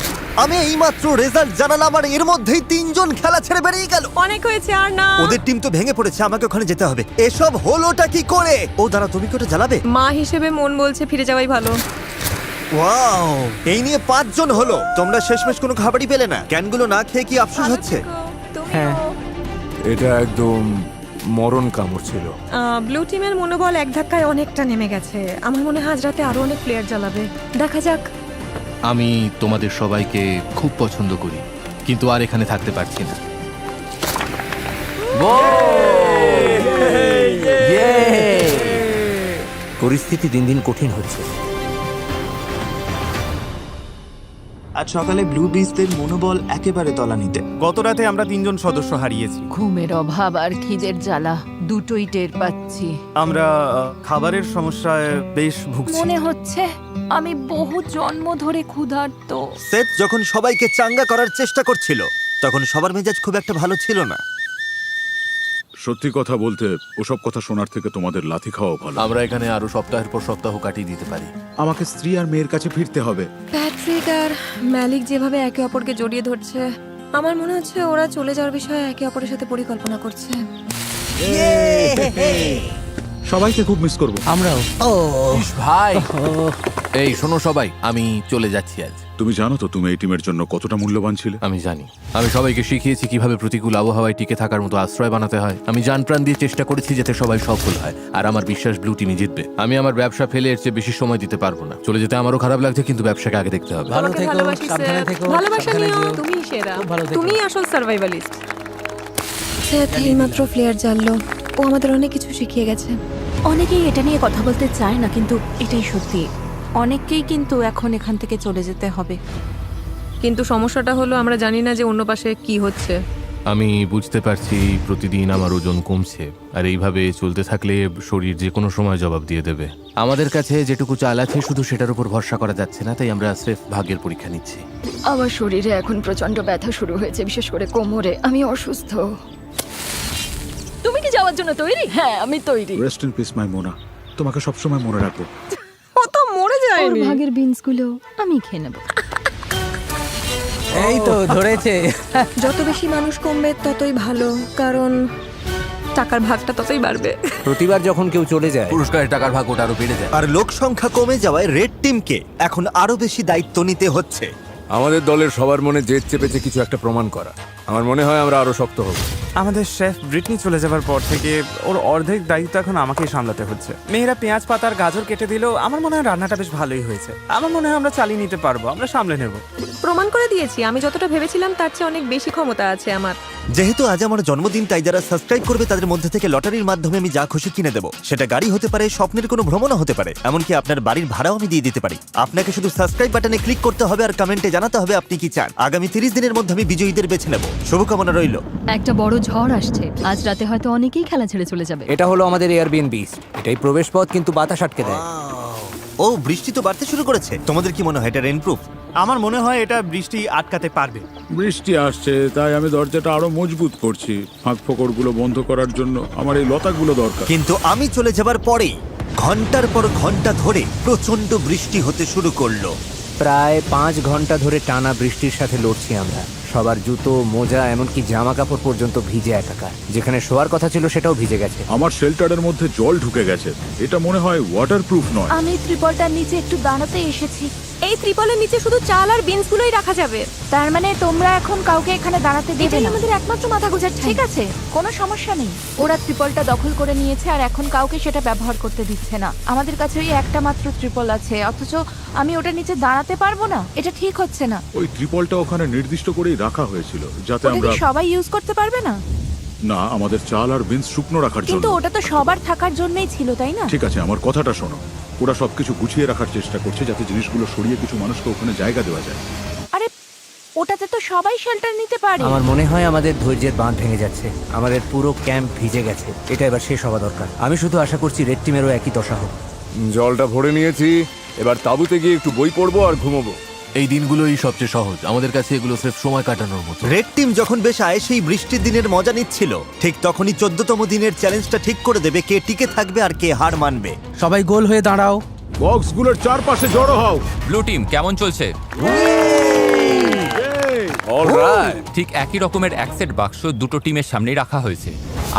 আমি এইমাত্র রেজাল্ট জানালাম আর এর মধ্যেই 3 জন খেলা ছেড়ে বেরিয়ে গেল। অনেক হয়েছে, আর না। ওদের টিম তো ভেঙে পড়েছে, আমাকে ওখানে যেতে হবে। এসব হলোটা কি করে? ও দাঁড়া, তুমি কি ওটা জ্বালাবে? মা হিসেবে মন বলছে ফিরে যাওয়াই ভালো। ওয়াও, এই নিয়ে 5 জন হলো। তোমরা শেষমেশ কোনো খাবারই পেলে না। ক্যানগুলো না খেয়ে কি আফসোস হচ্ছে? হ্যাঁ, এটা একদম মরণ কামড় ছিল। ব্লু টিমের মনোবল এক ধাক্কায় অনেকটা নেমে গেছে। আমার মনে হয় আজ রাতে আরো অনেক প্লেয়ার জ্বালাবে। দেখা যাক। আমি তোমাদের সবাইকে খুব পছন্দ করি, কিন্তু আর এখানে থাকতে পারছি না। পরিস্থিতি দিন দিন কঠিন হচ্ছে। আজ সকালে ব্লু বিচদের মনোবল একেবারে তলানিতে। গত রাতে আমরা 3 জন সদস্য হারিয়েছি। ঘুমের অভাব আর খিদের জ্বালা দুটোই টের পাচ্ছি। আমরা খাবারের সমস্যায় বেশ ভুগছি। মনে হচ্ছে আমি বহু জন্ম ধরে ক্ষুধার্ত। সেট যখন সবাইকে চাঙ্গা করার চেষ্টা করছিল, তখন সবার মেজাজ খুব একটা ভালো ছিল না। সত্যি কথা বলতে ওসব কথা শোনার থেকে তোমাদের লাথি খাওয়া ভালো। আমরা এখানে আরো সপ্তাহের পর সপ্তাহ কাটিয়ে দিতে পারি। আমাকে স্ত্রী আর মেয়ের কাছে ফিরতে হবে। প্যাট্রিক আর ম্যালিক যেভাবে একে অপরকে জড়িয়ে ধরছে, আমার মনে হচ্ছে ওরা চলে যাওয়ার বিষয়ে একে অপরের সাথে পরিকল্পনা করছে। সবাইকে খুব মিস করব। আমরাও। ইস ভাই, এই শোনো সবাই, আমি চলে যাচ্ছি আজ। তুমি জানো তো তুমি এই টিমের জন্য কতটা মূল্যবান ছিলে? আমি জানি। আমি সবাইকে শিখিয়েছি কিভাবে প্রতিকূল আবহাওয়ায় টিকে থাকার মতো আশ্রয় বানাতে হয়। আমি জান প্রাণ দিয়ে চেষ্টা করেছি যাতে সবাই সফল হয়, আর আমার বিশ্বাস ব্লু টিমই জিতবে। আমি আমার ব্যবসা ফেলে এর চেয়ে বেশি সময় দিতে পারবো না। চলে যেতে আমারও খারাপ লাগছে, কিন্তু ব্যবসাকে আগে দেখতে হবে। ভালো তোমাকে থেকো, ভালোবাসি, সাবধানে স্যার। থেকো, ভালোবাসা সাবধানে নিও, যেও। তুমিই সেরা। খুব ভালো থেকো। তুমিই আসল সার্ভাইভালিস্ট। সেট এইমাত্র প্লেয়ার জানলো, ও আমাদের অনেক কিছু শিখিয়ে গেছে। অনেকেই এটা নিয়ে কথা বলতে চায় না, কিন্তু এটাই সত্যি। অনেককেই কিন্তু এখন এখান থেকে চলে যেতে হবে। কিন্তু সমস্যাটা হলো আমরা জানি না যে অন্য পাশে কি হচ্ছে। আমি বুঝতে পারছি প্রতিদিন আমার ওজন কমছে, আর এইভাবে চলতে থাকলে শরীর যে কোনো সময় জবাব দিয়ে দেবে। আমাদের কাছে যেটুকু চাল আছে শুধু সেটার উপর ভরসা করা যাচ্ছে না, তাই আমরা স্রেফ ভাগ্যের পরীক্ষা নিচ্ছি। আমার শরীরে এখন প্রচন্ড ব্যথা শুরু হয়েছে, বিশেষ করে কোমরে। আমি অসুস্থ। তুমি কি যাওয়ার জন্য তৈরি? হ্যাঁ, আমি তৈরি। রেস্ট ইন পিস মাই মোনা। তোমাকে সবসময় মনে রাখবো। ও তো মরে ওর যায়নি। ভাগের বিনসগুলো আমি খেয়ে নেব। এই তো ধরেছে। যত বেশি মানুষ কমবে ততই ভালো, কারণ টাকার ভাগটা ততই বাড়বে। প্রতিবার যখন কেউ চলে যায়, পুরস্কারের টাকার ভাগ ওটা আরো বেড়ে যায়। আর লোক সংখ্যা কমে যাওয়ায় রেড টিমকে এখন আরো বেশি দায়িত্ব নিতে হচ্ছে। আমাদের দলের সবার মনে জেদ চেপেছে কিছু একটা প্রমাণ করা। আমার মনে হয় আমরা আরো শক্ত হব। আমাদের শেফ ব্রিটনি চলে যাবার পর থেকে ওর অর্ধেক দায়িত্ব এখন আমাকেই সামলাতে হচ্ছে। মেয়েরা পেঁয়াজ পাতার গাজর কেটে দিলেও আমার মনে হয় রান্নাটা বেশ ভালোই হয়েছে। আমার মনে হয় আমরা চালিয়ে নিতে পারবো, আমরা সামলে নেব। প্রমাণ করে দিয়েছি আমি যতটা ভেবেছিলাম তার চেয়ে অনেক বেশি ক্ষমতা আছে আমার। যেহেতু আজ আমার জন্মদিন, তাই যারা সাবস্ক্রাইব করবে তাদের মধ্যে থেকে লটারির মাধ্যমে আমি যা খুশি কিনে দেবো। সেটা গাড়ি হতে পারে, স্বপ্নের কোনো ভ্রমণও হতে পারে, এমনকি আপনার বাড়ির ভাড়াও আমি দিয়ে দিতে পারি। আপনাকে শুধু সাবস্ক্রাইব বাটনে ক্লিক করতে হবে আর কমেন্টে জানাতে হবে আপনি কি চান। আগামী 30 দিনের মধ্যে আমি বিজয়ীদের বেছে নেব। শুভকামনা রইল। একটা বড় ঝড় আসছে, আজ রাতে হয়তো অনেকেই খেলা ছেড়ে চলে যাবে। এটা হলো আমাদের এয়ারবিএনবি। এটাই প্রবেশ পথ, কিন্তু বাতাস আটকে দেয়। ও, বৃষ্টি তো বাড়তে শুরু করেছে। তোমাদের কি মনে হয় এটা রেইনপ্রুফ? আমার মনে হয় এটা বৃষ্টি আটকাতে পারবে। বৃষ্টি আসছে, তাই আমি দরজাটা আরো মজবুত করছি। ফাঁক ফোকরগুলো বন্ধ করার জন্য আমার এই লতাগুলো দরকার। কিন্তু আমি চলে যাবার পরেই ঘন্টার পর ঘন্টা ধরে প্রচন্ড বৃষ্টি হতে শুরু করলো। প্রায় 5 ঘন্টা ধরে টানা বৃষ্টির সাথে লড়ছি আমরা। সবার জুতো, মোজা, এমনকি জামা কাপড় পর্যন্ত ভিজে একাকার। যেখানে শোয়ার কথা ছিল সেটাও ভিজে গেছে। আমার শেল্টারের মধ্যে জল ঢুকে গেছে। এটা মনে হয় ওয়াটারপ্রুফ নয়। আমি ত্রিপলটার নিচে একটু দাঁড়াতে এসেছি। এই ত্রিপলের নিচে শুধু চাল আর বিনসগুলোই রাখা যাবে। তার মানে তোমরা এখন কাউকে এখানে দাঁড়াতে দেবে এটাই না? আমাদের একমাত্র মাথা গোজার ঠিক আছে, কোনো সমস্যা নেই। ওরা ত্রিপলটা দখল করে নিয়েছে আর এখন কাউকে সেটা ব্যবহার করতে দিচ্ছে না। আমাদের কাছে ওই একটা মাত্র ত্রিপল আছে, অথচ আমি ওটার নিচে দাঁড়াতে পারবো না। এটা ঠিক হচ্ছে না। ওই ত্রিপলটা ওখানে নির্দিষ্ট করেই রাখা হয়েছিল যাতে ওটা কি আমরা সবাই ইউজ করতে পারবে না? না, আমাদের চাল আর বিনস শুকনো রাখার কিন্তু জন্য। ওটা তো সবার থাকার জন্যই ছিল, তাই না? ঠিক আছে, আমার কথাটা শোনো। ওরা সবকিছু গুছিয়ে রাখার চেষ্টা করছে যাতে জিনিসগুলো সরিয়ে কিছু মানুষকে ওখানে জায়গা দেওয়া যায়। আরে ওটাতে তো সবাই শেল্টার নিতে পারে। আমার মনে হয় আমাদের ধৈর্যের বাঁধ ভেঙে যাচ্ছে। আমাদের পুরো ক্যাম্প ভিজে গেছে। এটা এবার শেষ হওয়া দরকার। আমি শুধু আশা করছি রেড টিমেরও একই দশা হোক। জলটা ভরে নিয়েছি, এবার তাঁবুতে গিয়ে একটু বই পড়বো আর ঘুমোবো। এই দিনগুলোই সবচেয়ে সহজ আমাদের কাছে, এগুলো সির্ফ সময় কাটানোর মতো। রেড টিম যখন বেশ আয়েসেই বৃষ্টির দিনের মজা নিচ্ছিল, ঠিক তখনই 14তম দিনের চ্যালেঞ্জটা ঠিক করে দেবে কে টিকে থাকবে আর কে হার মানবে। সবাই গোল হয়ে দাঁড়াও। বক্সগুলোর চারপাশে জড়ো হও। ব্লু টিম কেমন চলছে? অলরাইট। ঠিক একই রকমের এক সেট বাক্স দুটো টিমের সামনেই রাখা হয়েছে।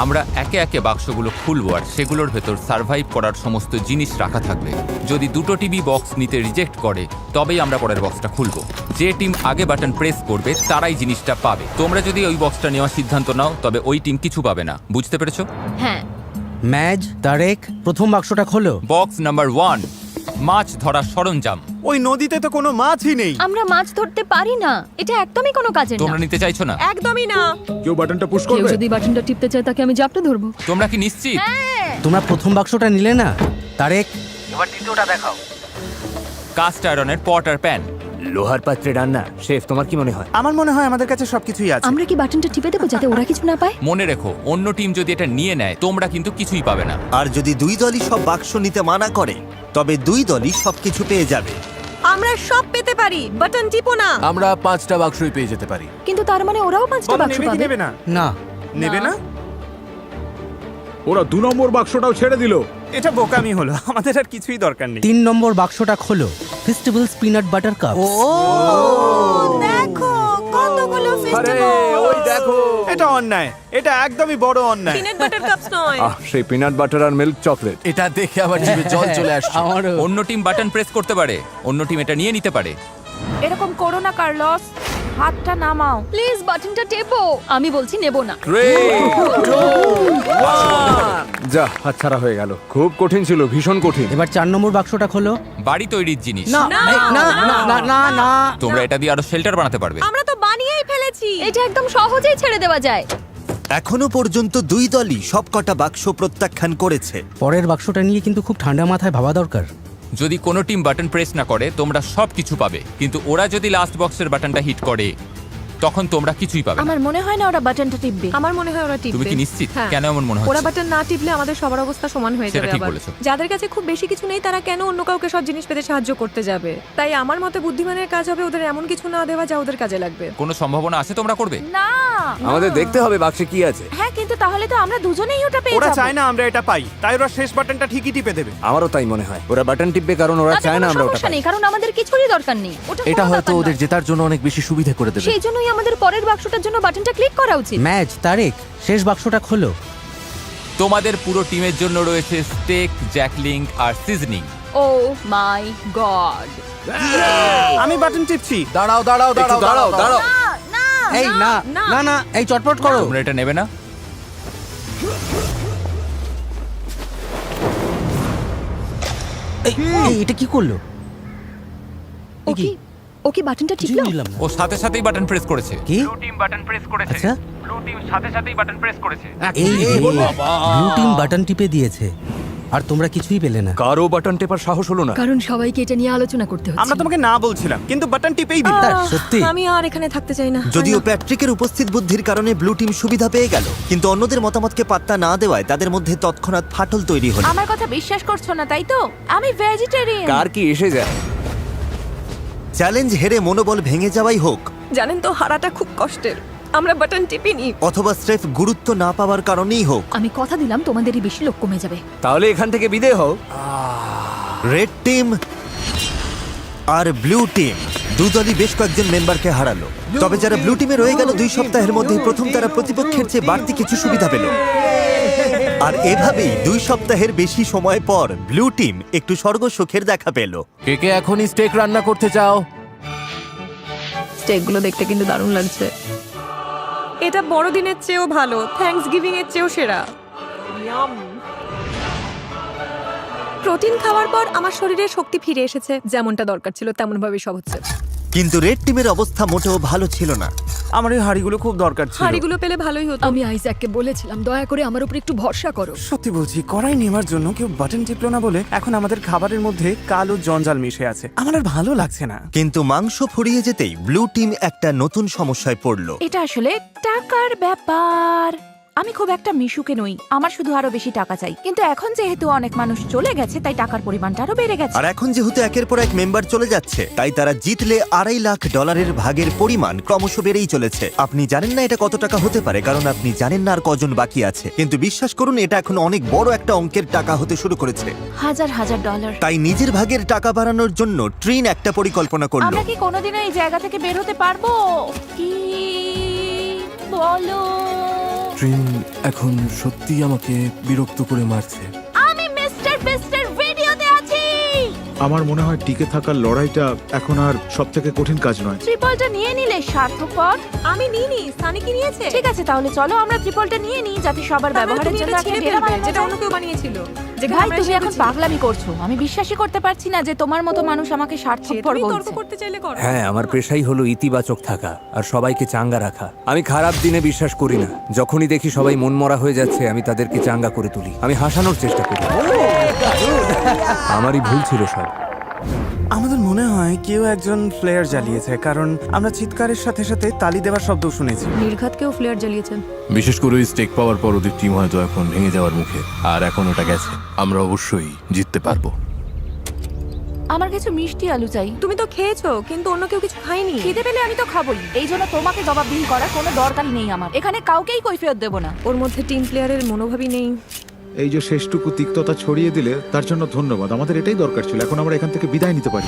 আমরা একে একে বাক্সগুলো খুলবো আর সেগুলোর ভেতর সার্ভাইভ করার সমস্ত জিনিস রাখা থাকবে। যদি দুটো টিমই বক্স নিতে রিজেক্ট করে তবেই আমরা পরের বক্সটা খুলবো। যে টিম আগে বাটন প্রেস করবে তারাই জিনিসটা পাবে। তোমরা যদি ওই বক্সটা নেওয়ার সিদ্ধান্ত নাও তবে ওই টিম কিছু পাবে না। বুঝতে পেরেছো? হ্যাঁ। ম্যাজ, তারেক, প্রথম বাক্সটা খোলো। বক্স নাম্বার 1, মাছ ধরার সরঞ্জাম। ওই নদীতে তো কোনো মাছই নেই। আমরা মাছ ধরতে পারি না, এটা একদমই কোনো কাজের না। তোমরা নিতে চাইছো না? একদমই না। কেউ বাটনটা পুশ কেউ করবে? যদি বাটনটা টিপতে চায় তাকে আমি জাপটে ধরবো। তোমরা কি নিশ্চিত? তোমরা প্রথম বাক্সটা নিলে না? তারেক, এবার দ্বিতীয়টা দেখাও। কাস্ট আয়রনের পট আর প্যান। লোহার পাত্রে রান্না। শেফ, তোমার কি মনে হয়? আমার মনে হয় আমাদের কাছে সবকিছুই আছে। আমরা কি বাটনটা টিপে দেবো যাতে ওরা কিছু না পায়? মনে রেখো, অন্য টিম যদি এটা নিয়ে নেয় তোমরা কিন্তু কিছুই পাবে না। আর যদি দুই দলই সব বাক্স নিতে মানা করে তবে দুই দলই সবকিছু পেয়ে যাবে। আমরা সব পেতে পারি, বাটন টিপো না। আমরা 5টা বাক্সই পেয়ে যেতে পারি। কিন্তু তার মানে ওরাও 5টা বলো, বাক্স নেবে কি পাবে। নেবে না? না। নেবে না? ওরা 2 নম্বর বাক্সটাও ছেড়ে দিল। এটা বোকামি হলো, আমাদের আর কিছুই দরকার নেই। 3 নম্বর বাক্সটা খোলো। Festivals peanut butter cup. দেখো কতগুলো ওই দেখো। এটা অন্যায়, এটা একদমই বড় অন্যায়। পিনাট বাটার কাপস নয়। সেই পিনাট বাটার আর মিল্ক চকলেট। এটা দেখে আমার জিভে জল চলে আসছে। অন্য টিম বাটন প্রেস করতে পারে, অন্য টিম এটা নিয়ে নিতে পারে। এরকম করো না কার্লস, হাতটা নামাও। প্লিজ বাটনটা টেপো। আমি বলছি নেব না। 3, 2, 1। যা, হাতছাড়া হয়ে গেল। খুব কঠিন ছিল, ভীষণ কঠিন। এবার 4 নম্বর বাক্সটা খোলো। বাড়ি তৈরির জিনিস। না না না না না না। তোমরা এটা দিয়ে আরো শেল্টার বানাতে পারবে। আমরা তো বানিয়েই ফেলেছি। এটা একদম সহজেই ছেড়ে দেওয়া যায়। এখনো পর্যন্ত দুই দলই সবকটা বাক্স প্রত্যাখ্যান করেছে। পরের বাক্সটা নিয়ে কিন্তু খুব ঠান্ডা মাথায় ভাবা দরকার। যদি কোনো টিম বাটন প্রেস না করে তোমরা সব কিছু পাবে, কিন্তু ওরা যদি লাস্ট বক্সের বাটনটা হিট করে তখন তোমরা কিছুই পাবে না। আমার মনে হয় না ওরা বাটনটা টিপবে। আমার মনে হয় ওরা টিপবে। তুমি কি নিশ্চিত? হ্যাঁ। কেন এমন মনে ওরা হচ্ছে? বাটন না টিপলে আমাদের সবার অবস্থা সমান হয়ে সেটা যাবে। ঠিক আবার বলেছো। যাদের কাছে খুব বেশি কিছু নেই তারা কেন অন্য কাউকে সব জিনিস পেতে সাহায্য করতে যাবে? তাই আমার মতে বুদ্ধিমানের কাজ হবে ওদের এমন কিছু না দেওয়া যা ওদের কাজে লাগবে। কোনো সম্ভাবনা আছে তোমরা করবে? না। আমাদের দেখতে হবে বাক্সে কি আছে। হ্যাঁ, কিন্তু তাহলে তো আমরা দুজনেই ওটা পেয়ে ওরা যাবো। চায় না আমরা এটা পাই, তাই ওরা শেষ বাটনটা ঠিকই টিপে দেবে। আমারও তাই মনে হয়। ওরা বাটন টিপবে কারণ ওরা তাতে চায় না কোনো আমরা ওটা সমস্যা পাই। নেই, কারণ আমাদের কিছুরই দরকার নেই। ওটা এটা কোনো হয়তো ব্যাপার ওদের নয়। জেতার জন্য অনেক বেশি সুবিধা করে দেবে। সেই জন্যই আমাদের পরের বাক্সটার জন্য বাটনটা ক্লিক করা উচিত। ম্যাজ, তারেক, শেষ বাক্সটা খোলো। তোমাদের পুরো টিমের জন্য রয়েছে স্টেক, জ্যাকলিং আর সিজনিং। ও মাই গড। আমি বাটন টিপছি। দাঁড়াও দাঁড়াও দাঁড়াও দাঁড়াও দাঁড়াও। না এই না না না এই চটপট করো। তোমরা এটা নেবে না? এটা কি করলো? ও কি বাটনটা টিপলো? ও সাথে সাথেই বাটন প্রেস করেছে। কি? ব্লু টিম বাটন প্রেস করেছে। আচ্ছা। ব্লু টিম সাথে সাথেই বাটন প্রেস করেছে। এই ব্লু টিম বাটন টিপে দিয়েছে আর তোমরা কিছুই পেলে না। কারো বাটন টেপার সাহস হলো না। কারণ সবাইকে এটা নিয়ে আলোচনা করতে হচ্ছে। আমরা তোমাকে না বলছিলাম, কিন্তু বাটন টিপেই দিলে। সত্যি? আমি আর এখানে থাকতে চাই না। যদিও প্যাট্রিকের উপস্থিত বুদ্ধির কারণে ব্লু টিম সুবিধা পেয়ে গেল, কিন্তু অন্যদের মতামতকে পাত্তা না দেওয়ায় তাদের মধ্যে তৎক্ষণাৎ ফাটল তৈরি হলো। আমার কথা বিশ্বাস করছো না তাই তো? আমি ভেজিটেরিয়ান। কার কি এসে যায়? চ্যালেঞ্জ হেরে মনোবল ভেঙে যাওয়াই হোক, জানেন তো হারাটা খুব কষ্টের। আমরা বাটন টিপিনি। অথবা স্রেফ গুরুত্ব না পাওয়ার কারণেই হোক, আমি কথা দিলাম তোমাদেরই বেশি লোক কমে যাবে। তাহলে এখান থেকে বিদায় হও। রেড টিম আর ব্লু টিম দুদলই বেশ কয়েকজন মেম্বারকে হারালো। তবে যারা ব্লু টিমে রয়ে গেল 2 সপ্তাহের মধ্যেই প্রথম তারা প্রতিপক্ষের চেয়ে বাড়তি কিছু সুবিধা পেল। আর এভাবেই 2 সপ্তাহের বেশি সময় পর ব্লু টিম একটু স্বর্গ সুখের দেখা পেল। কে কে এখনই স্টেক রান্না করতে চাও? স্টেকগুলো দেখতে কিন্তু দারুণ লাগছে। এটা বড়দিনের চেয়েও ভালো, থ্যাঙ্কস গিভিং এর চেয়েও সেরা। প্রোটিন খাওয়ার পর আমার শরীরে শক্তি ফিরে এসেছে, যেমনটা দরকার ছিল তেমন ভাবে সব হচ্ছে। কিন্তু রেড টিমের অবস্থা মোটেও ভালো ছিল না। আমার এই হাড়িগুলো খুব দরকার ছিল। হাড়িগুলো পেলে ভালোই হতো। আমি আইজ্যাককে বলেছিলাম দয়া করে আমার উপর একটু ভরসা করো। সত্যি বলছি, কড়াই নেওয়ার জন্য কেউ বাটন টিপলো না বলে এখন আমাদের খাবারের মধ্যে কালো জঞ্জাল মিশে আছে। আমার আর ভালো লাগছে না। কিন্তু মাংস ফুরিয়ে যেতেই ব্লু টিম একটা নতুন সমস্যায় পড়ল। এটা আসলে টাকার ব্যাপার। আমি খুব একটা মিশুকে নই, আমার শুধু আরো বেশি টাকা চাই। কিন্তু এখন যেহেতু অনেক মানুষ চলে গেছে তাই টাকার পরিমাণটা আরো বেড়ে গেছে। আর এখন যেহেতু একের পর এক মেম্বার চলে যাচ্ছে, তাই তারা জিতলে $2.5 লাখ ভাগের পরিমাণ ক্রমশ বেড়েই চলেছে। আপনি জানেন না এটা কত টাকা হতে পারে, কারণ আপনি জানেন না আর কজন বাকি আছে। কিন্তু বিশ্বাস করুন, এটা এখন অনেক বড় একটা অঙ্কের টাকা হতে শুরু করেছে। হাজার হাজার ডলার। তাই নিজের ভাগের টাকা বাড়ানোর জন্য ট্রিন একটা পরিকল্পনা করলো। আমরা কি কোনোদিনও এই জায়গা থেকে বের হতে পারবো? কি বলো? ট্রিন এখন সত্যি আমাকে বিরক্ত করে মারছে। আমি মিস্টার বেস্টের ভিডিওতে আছি। আমার মনে হয় টিকে থাকার লড়াইটা এখন আর সবথেকে কঠিন কাজ নয়। ট্রিপলটা নিয়ে নিলে সার্থকর। আমি নিইনি, সানি কি নিয়েছে? ঠিক আছে, তাহলে চলো আমরা ট্রিপলটা নিয়ে নিই যাতে সবার ব্যবহারের জন্য একটা ডেরা বানানো যেটা যায়। অন্য কেউ বানিয়েছিল। ভাই তুমি এখন পাগলামি করছো। আমি বিশ্বাসই করতে পারছি না যে তোমার মতো মানুষ আমাকে স্বার্থপর তর্ক বলছে। করতে চাইলে করো। হ্যাঁ, আমার পেশাই হলো ইতিবাচক থাকা আর সবাইকে চাঙ্গা রাখা। আমি খারাপ দিনে বিশ্বাস করি না। যখনই দেখি সবাই মনমরা হয়ে যাচ্ছে, আমি তাদেরকে চাঙ্গা করে তুলি। আমি হাসানোর চেষ্টা করি। আমারই ভুল ছিল সব। আমাদের মনে হয় কেউ একজন ফ্লেয়ার জ্বালিয়েছে, কারণ আমরা চিৎকারের সাথে সাথে তালি দেওয়ার শব্দ শুনেছি। নির্ঘাতকেও ফ্লেয়ার জ্বালিয়েছেন। বিশেষ করে ওই স্টেক পাওয়ার পর ওদের টিম হয়তো এখন ভেঙে যাওয়ার মুখে, আর এখন ওটা গেছে। আমরা অবশ্যই জিততে পারবো। আমার কিছু মিষ্টি আলু চাই। তুমি তো খেয়েছো, কিন্তু অন্য কেউ কিছু খায়নি। খিদে পেলে আমি তো খাবোই। এই জন্য তোমাকে জবাবদিহি করার কোনো দরকার নেই আমার। এখানে কাউকেই কৈফিয়ত দেব না। ওর মধ্যে টিম প্লেয়ারের মনোভাবই নেই। এই যে শেষটুকু তিক্ততা ছড়িয়ে দিলে তার জন্য ধন্যবাদ। আমাদের এটাই দরকার ছিল। এখন আমরা এখান থেকে বিদায় নিতে পারি।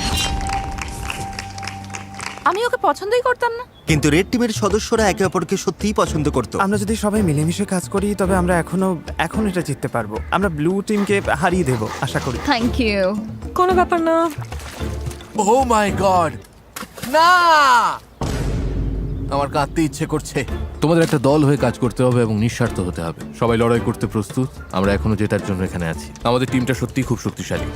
আমি ওকে পছন্দই করতাম না। কিন্তু রেড টিমের সদস্যরা একে অপরকে সত্যিই পছন্দ করত। আমরা যদি সবাই মিলেমিশে কাজ করি তবে আমরা এখন এটা জিততে পারবো। আমরা ব্লু টিমকে হারিয়ে দেব আশা করি। Thank you. কোনো ব্যাপার না। ও মাই গড, না! আমার কাঁদতে ইচ্ছে করছে। তোমাদের একটা দল হয়ে কাজ করতে হবে এবং নিঃস্বার্থ হতে হবে। সবাই লড়াই করতে প্রস্তুত। আমরা এখনো জেতার জন্য এখানে আছি। আমাদের টিমটা সত্যিই খুব শক্তিশালী।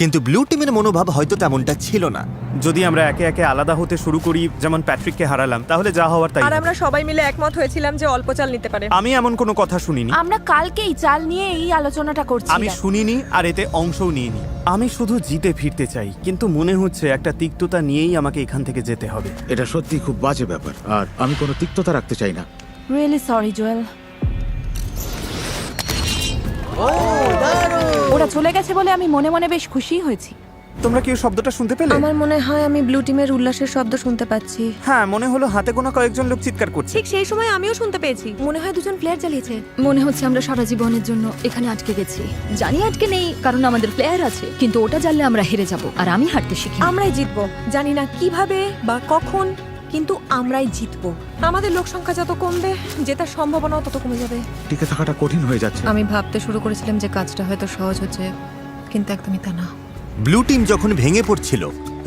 কিন্তু ব্লু টিমের মনোভাব হয়তো তেমনটা ছিল না। যদি আমরা একে একে আলাদা হতে শুরু করি, যেমন প্যাট্রিককে হারালাম, তাহলে যা হওয়ার তাই আর হবে। আমরা সবাই মিলে একমত হয়েছিলাম যে অল্প চাল নিতে পারে। আমি এমন কোনো কথা শুনিনি। আমরা কালকেই চাল নিয়ে এই আলোচনাটা করছি। আমি শুনিনি আর এতে অংশও নিইনি। আমি শুধু জিতে ফিরতে চাই, কিন্তু মনে হচ্ছে একটা তিক্ততা নিয়েই আমাকে এখান থেকে যেতে হবে। এটা সত্যি খুব বাজে ব্যাপার, আর আমি কোনো তিক্ততা রাখতে চাই না। Really sorry Joel. ওরা চলে গেছে বলে আমি মনে মনে বেশ খুশি হয়েছি। তোমরা কি ওই শব্দটা শুনতে পেলে? আমার মনে হয় আমি ব্লু টিমের উল্লাসের শব্দ শুনতে পাচ্ছি। হ্যাঁ, মনে হলো হাতে গোনা কয়েকজন লোক চিৎকার করছে। ঠিক সেই সময় আমিও শুনতে পেয়েছি। মনে হয় দুজন প্লেয়ার জ্বালিয়েছে। মনে হচ্ছে আমরা সারা জীবনের জন্য এখানে আটকে গেছি। জানি আটকে নেই, কারণ আমাদের প্লেয়ার আছে, কিন্তু ওটা জানলে আমরা হেরে যাব। আর আমি হারতে শিখি। আমরাই জিতবো, জানি না কিভাবে বা কখন, কিন্তু আমরাই জিতবো। আমাদের লোক সংখ্যা যত কমবে, জেতার সম্ভাবনাও তত কমে যাবে। টিকে থাকাটা কঠিন হয়ে যাচ্ছে। আমি ভাবতে শুরু করেছিলাম যে কাজটা হয়তো সহজ হচ্ছে, কিন্তু একদমই তা না। ব্লু টিম যখন ভেঙে পড়ছিল,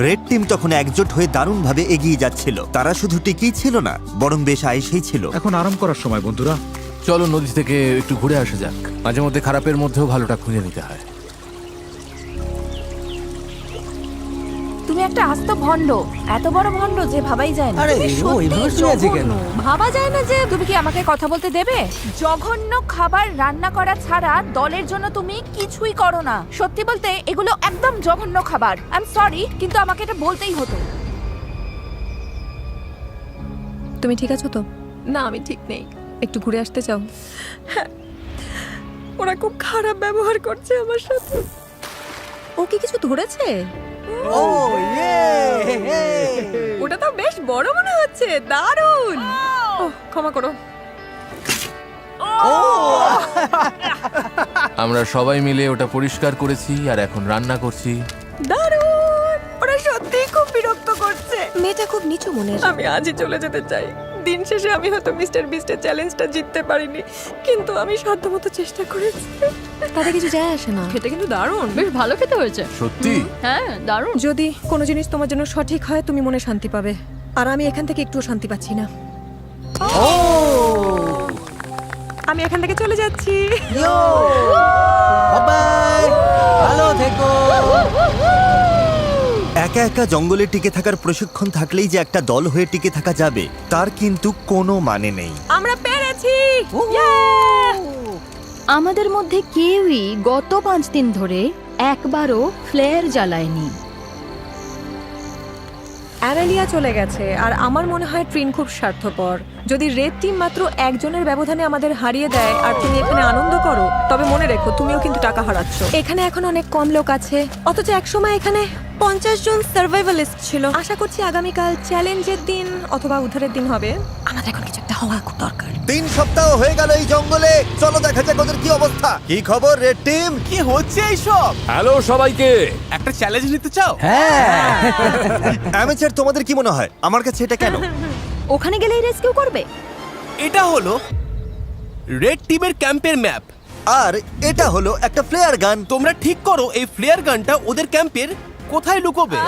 রেড টিম তখন একজোট হয়ে দারুণভাবে এগিয়ে যাচ্ছিল। তারা শুধু টিকেই ছিল না, বরং বেশ আয়েসেই ছিল। এখন আরাম করার সময় বন্ধুরা। চলো নদী থেকে একটু ঘুরে আসা যাক। মাঝে মধ্যে খারাপের মধ্যেও ভালোটা খুঁজে নিতে হয়। তুমি একটা আস্ত ভণ্ড, এত বড় ভণ্ড যে ভাবাই যায় না। আরে, তুমি ও এইভাবে সত্যিই শুনে আছে কেন? জঘন্য। ভাবা যায় না যে তুমি কি আমাকে কথা বলতে দেবে? জঘন্য খাবার রান্না করা ছাড়া দলের জন্য তুমি কিছুই করো না। সত্যি বলতে এগুলো একদম জঘন্য খাবার। আই এম সরি, কিন্তু আমাকে এটা বলতেই হতো। তুমি ঠিক আছো তো? না, আমি ঠিক নেই। একটু ঘুরে আসতে চাও? হ্যাঁ, ওরা খুব খারাপ ব্যবহার করছে আমার সাথে। ও কি কিছু ধরেছে? ওটা তো বেশ বড় মনে হচ্ছে, দারুণ। ক্ষমা করো। আমরা সবাই মিলে ওটা পরিষ্কার করেছি আর এখন রান্না করছি। দারুণ! ওরা সত্যিই খুব বিরক্ত করছে। মেয়েটা খুব নিচু মনের। আমি আজই চলে যেতে চাই। দিন শেষে আমি হয়তো মিস্টার বিস্টের চ্যালেঞ্জটা জিততে পারিনি, কিন্তু আমি সাধ্যমতো চেষ্টা করেছি। তাতে কিছু যায় আসে না। খেতে কিন্তু দারুণ, বেশ ভালো খেতে হয়েছে। সত্যি? হ্যাঁ, দারুণ। যদি কোনো জিনিস তোমার জন্য সঠিক হয় তুমি মনে শান্তি পাবে, আর আমি এখান থেকে একটুও শান্তি পাচ্ছি না। আমি এখান থেকে চলে যাচ্ছি। ভালো থেকো। একা একা জঙ্গলে টিকে থাকার প্রশিক্ষণ থাকলেই যে একটা দল হয়ে টিকে থাকা যাবে তার কিন্তু কোনো মানে নেই। আমরা পেরেছি। আমাদের মধ্যে কেউই গত 5 দিন ধরে একবারও ফ্লেয়ার জ্বালায়নি। অ্যারেলিয়া চলে গেছে, আর আমার মনে হয় ট্রিন খুব স্বার্থপর। যদি রেড টিম মাত্র একজনের ব্যবধানে আমাদের হারিয়ে দেয় আর তুমি এখানে আনন্দ করো, তবে মনে রেখো তুমিও কিন্তু টাকা হারাচ্ছ। এখানে এখন অনেক কম লোক আছে, অথচ একসময় এখানে 50 জন সার্ভাইভালিস্ট ছিল। আশা করছি আগামীকাল চ্যালেঞ্জের দিন অথবা উদ্ধারের দিন হবে। আমাদের এখন কিছু একটা হওয়া খুব দরকার। 3 সপ্তাহ হয়ে গেল এই জঙ্গলে। চলো দেখা যাক ওদের কি অবস্থা। কি খবর রেড টিম? কি হচ্ছে এইসব? হ্যালো সবাইকে। একটা চ্যালেঞ্জ নিতে চাও? অ্যামেচার, তোমাদের কি মনে হয় আমার কাছে এটা কেন? ওখানে গেলেই রেস্কিউ করবে। এটা হলো রেড টিমের ক্যাম্পের ম্যাপ। আর এটা হলো একটা ফ্লেয়ার গান। তোমরা ঠিক করো এই ফ্লেয়ার গানটা ওদের ক্যাম্পের কোথায় লুকোবে।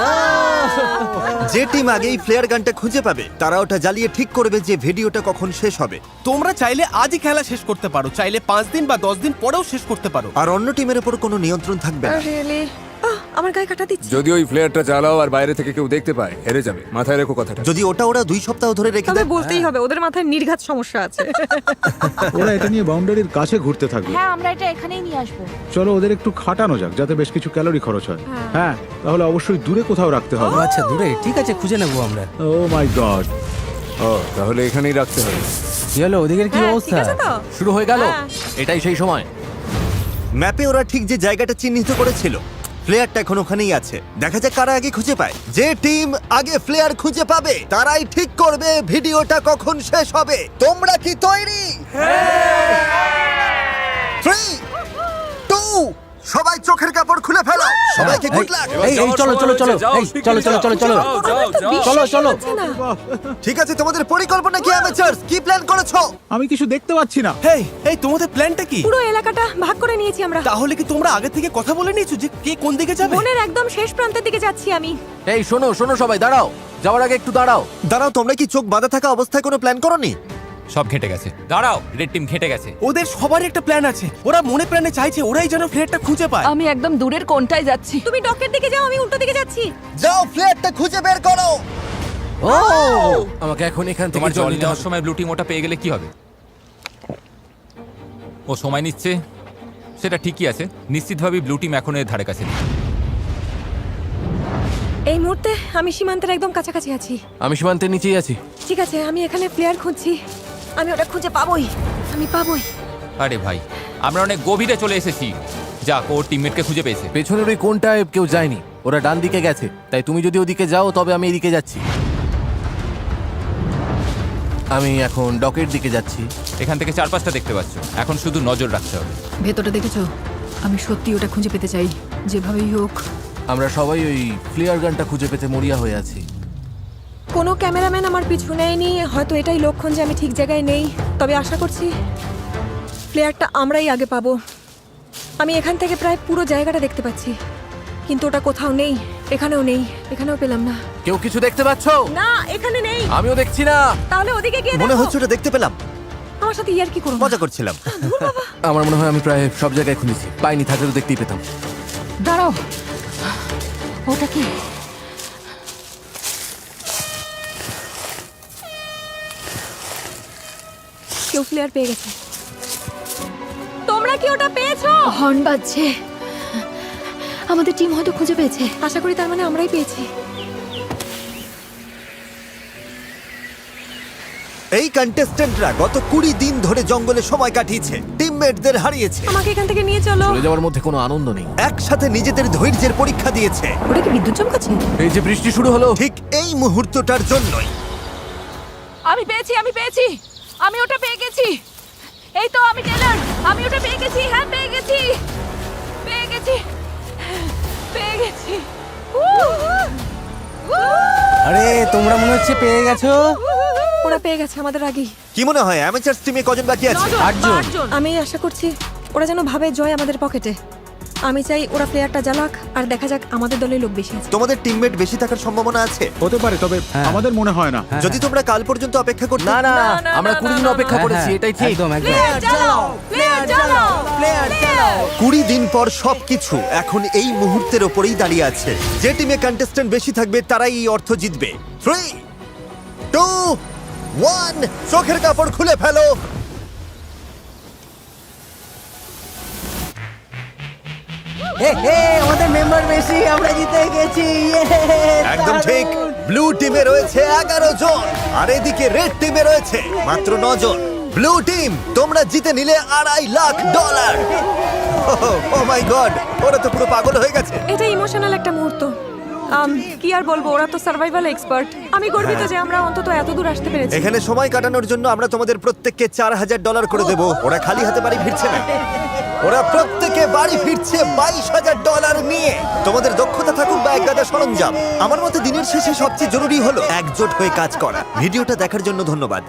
যে টিম আগে এই ফ্লেয়ার গানটা খুঁজে পাবে তারা ওটা জ্বালিয়ে ঠিক করবে যে ভিডিওটা কখন শেষ হবে। তোমরা চাইলে আজই খেলা শেষ করতে পারো, চাইলে 5 দিন বা 10 দিন পরেও শেষ করতে পারো। আর অন্য টিমের উপর কোনো নিয়ন্ত্রণ থাকবে না। রিয়েলি? আমার গায়ে কাটা দিচ্ছে। যদি ওই ফ্লেয়ারটা চালাও আর বাইরে থেকে কেউ দেখতে পায়, হেরে যাবে। মাথায় রেখো কথাটা। যদি ওটা ওরা 2 সপ্তাহ ধরে রেখে তবে দেয়, বলতেই হবে ওদের মাথায় নির্ঘাত সমস্যা আছে। ওরা এটা নিয়ে বাউন্ডারির কাছে ঘুরতে থাকবে। হ্যাঁ, আমরা এটা এখানেই নিয়ে আসবো। চলো ওদের একটু খাটানো যাক যাতে বেশ কিছু ক্যালোরি খরচ হয়। হ্যাঁ, তাহলে অবশ্যই দূরে কোথাও রাখতে হবে। আচ্ছা, দূরে ঠিক আছে, খুঁজে নেবো আমরা। ও মাই গড। ও, তাহলে এখানেই রাখতে হবে। চলো, ওদিকের কি হ্যাঁ, অবস্থা? ঠিক আছে তো? শুরু হয়ে গেল। হ্যাঁ। এটাই সেই সময়। ম্যাপে ওরা ঠিক যে জায়গাটা চিহ্নিত করেছিল ফ্লেয়ারটা এখন ওখানেই আছে। দেখা যাক কারা আগে খুঁজে পায়। যে টিম আগে ফ্লেয়ার খুঁজে পাবে তারাই ঠিক করবে ভিডিওটা কখন শেষ হবে। তোমরা কি তৈরি? 3, 2, সবাই চোখের কাপড় খুলে ফেলো। সবাইকে গুড লাক। এই চলো চলো চলো, এই চলো চলো চলো চলো চলো চলো। ঠিক আছে, তোমাদের পরিকল্পনা কি অ্যামেচারস? কি প্ল্যান করেছো? আমি কিছু দেখতে পাচ্ছি না। এই তোমাদের প্ল্যানটা কি? পুরো এলাকাটা ভাগ করে নিয়েছি আমরা। তাহলে কি তোমরা আগে থেকে কথা বলে নিয়েছো যে কে কোন দিকে যাবে? বনের একদম শেষ প্রান্তের দিকে যাচ্ছি আমি। এই শোনো শোনো সবাই, দাঁড়াও। যাওয়ার আগে একটু দাঁড়াও। দাঁড়াও, তোমরা কি চোখ বাঁধা থাকা অবস্থায় কোনো প্ল্যান করোনি? সব ঘেঁটে গেছে। দাঁড়াও, রেড টিম ঘেঁটে গেছে। ওদের সবারই একটা প্ল্যান আছে। ওরা মনে প্রাণে চাইছে ওরাই যেন ফ্লেয়ারটা খুঁজে পায়। আমি একদম দূরের কোণটায় যাচ্ছি। তুমি ডকের দিকে যাও, আমি উল্টো দিকে যাচ্ছি। যাও, ফ্লেয়ারটা খুঁজে বের করো। ও, আমাকে এখন এখান থেকে তোমার জল জল নিতে নেওয়ার হবে। সময় ব্লু টিম ওটা পেয়ে গেলে কি হবে? ও সময় নিচ্ছে, সেটা ঠিকই আছে। নিশ্চিতভাবেই ব্লু টিম এখন এর ধারে কাছে নেই। এই মুহূর্তে আমি সীমান্তের একদম কাছাকাছি আছি। আমি সীমান্তের নিচেই আছি। ঠিক আছে, আমি এখানে প্লেয়ার খুঁজছি। আমি ওটা খুঁজে পাবোই, আমি পাবোই। আরে ভাই, আমরা অনেক গভীরে চলে এসেছি। যাক, ওর টিমমেটকে খুঁজে পেয়েছে। পেছনের ওই কোণটায় কেউ যায়নি, ওরা ডান দিকে গেছে। তাই তুমি যদি ওদিকে যাও তবে আমি এদিকে যাচ্ছি। আমি এখন ডকের দিকে যাচ্ছি। এখান থেকে 4-5টা দেখতে পাচ্ছ। এখন শুধু নজর রাখতে হবে। ভেতরটা দেখেছো? আমি সত্যি ওটা খুঁজে পেতে চাই, যেভাবেই হোক। আমরা সবাই ওই ফ্লেয়ার গানটা খুঁজে পেতে মরিয়া হয়ে আছি। কোনো ক্যামেরাম্যান আমার পিছু নেয়নি। হয়তো এটাই লক্ষণ যে আমি ঠিক জায়গায় নেই। তবে আশা করছি প্লেয়ারটা আমরাই আগে পাবো। আমি এখান থেকে প্রায় পুরো জায়গাটা দেখতে পাচ্ছি, কিন্তু ওটা কোথাও নেই। এখানেও নেই, এখানেও পেলাম না। কেউ কিছু দেখতে পাচ্ছ? না, এখানে নেই। আমিও দেখছি না। তাহলে ওদিকে গিয়ে মনে দেখো। হচ্ছে ওটা দেখতে পেলাম। আমার সাথে ইয়ার কি করবো? মজা করছিলাম। আমার মনে হয় আমি প্রায় সব জায়গায় খুঁজেছি, পাইনি, থাকলে তো দেখতেই পেতাম। দাঁড়াও, ওটা কি? কেউ ফ্লেয়ার পেয়ে গেছে। তোমরা কি ওটা পেয়েছো? হর্ন বাজছে, আমাদের টিম হয়তো খুঁজে পেয়েছে। আশা করি তার মানে আমরাই পেয়েছি। এই কন্টেস্ট্যান্টরা গত 20 দিন ধরে জঙ্গলে সময় কাটিয়েছে, টিমমেটদের হারিয়েছে, আমাকে এখান থেকে নিয়ে চলো। চলে যাওয়ার মধ্যে কোনো আনন্দ নেই। একসাথে নিজেদের ধৈর্যের পরীক্ষা দিয়েছে। ওটা কি বিদ্যুৎ চমকাচ্ছে? এই যে বৃষ্টি শুরু হলো, ঠিক এই মুহূর্তটার জন্যই। আমি পেয়েছি, আমি পেয়েছি, আমি ওটা পেয়ে গেছি। এই তো আমি টেলর, আমি ওটা পেয়ে গেছি। হ্যাঁ, পেয়ে গেছি, পেয়ে গেছি, পেয়ে গেছি। আরে তোমরা মনে হচ্ছে পেয়ে গেছো। ওরা পেয়ে গেছে আমাদের আগেই। কি মনে হয় অ্যামেচার টিমে কজন বাকি আছে? 8 আমি আশা করছি ওরা যেন ভাবে জয় আমাদের পকেটে। আমি চাই ওরা প্লেয়ারটা জ্বালাক আর দেখা যাক আমাদের দলের লোক বেশি আছে। তোমাদের টিমমেট বেশি থাকার সম্ভাবনা আছে। হতে পারে, তবে আমাদের মনে হয় না। যদি তোমরা কাল পর্যন্ত অপেক্ষা করতে। না না, না, আমরা না, 20 দিন না, অপেক্ষা না, করেছি, এটাই ঠিক। প্লেয়ার জ্বালাও, প্লেয়ার জ্বালাও, প্লেয়ার জ্বালাও। 20 দিন পর সবকিছু এখন এই মুহূর্তের ওপরেই দাঁড়িয়ে আছে। যে টিমে কন্টেস্ট্যান্ট বেশি থাকবে তারাই এই অর্থ জিতবে। 3, 2, 1, চোখের কাপড় খুলে ফেলো। আমাদের মেম্বার বেশি, আমরা জিতে গেছি। একদম ঠিক। ব্লু টিমে রয়েছে 11 জন আর এদিকে রেড টিমে রয়েছে মাত্র 9 জন। ব্লু টিম, তোমরা জিতে নিলে $2.5 লাখ। ও মাই গড, ওরা তো পুরো পাগল হয়ে গেছে। এটা ইমোশনাল একটা মুহূর্ত। কি আর বলবো, ওরা তো সার্ভাইভাল এক্সপার্ট। আমি গর্বিত যে আমরা অন্তত এত দূর আসতে পেরেছি। এখানে সময় কাটানোর জন্য আমরা তোমাদের প্রত্যেককে $4,000 করে দেব। ওরা খালি হাতে বাড়ি ফিরছে না, ওরা প্রত্যেকে বাড়ি ফিরছে $22,000 নিয়ে। তোমাদের দক্ষতা থাকুক বা এক গাদা সরঞ্জাম, আমার মতে দিনের শেষে সবচেয়ে জরুরি হলো একজোট হয়ে কাজ করা। ভিডিওটা দেখার জন্য ধন্যবাদ।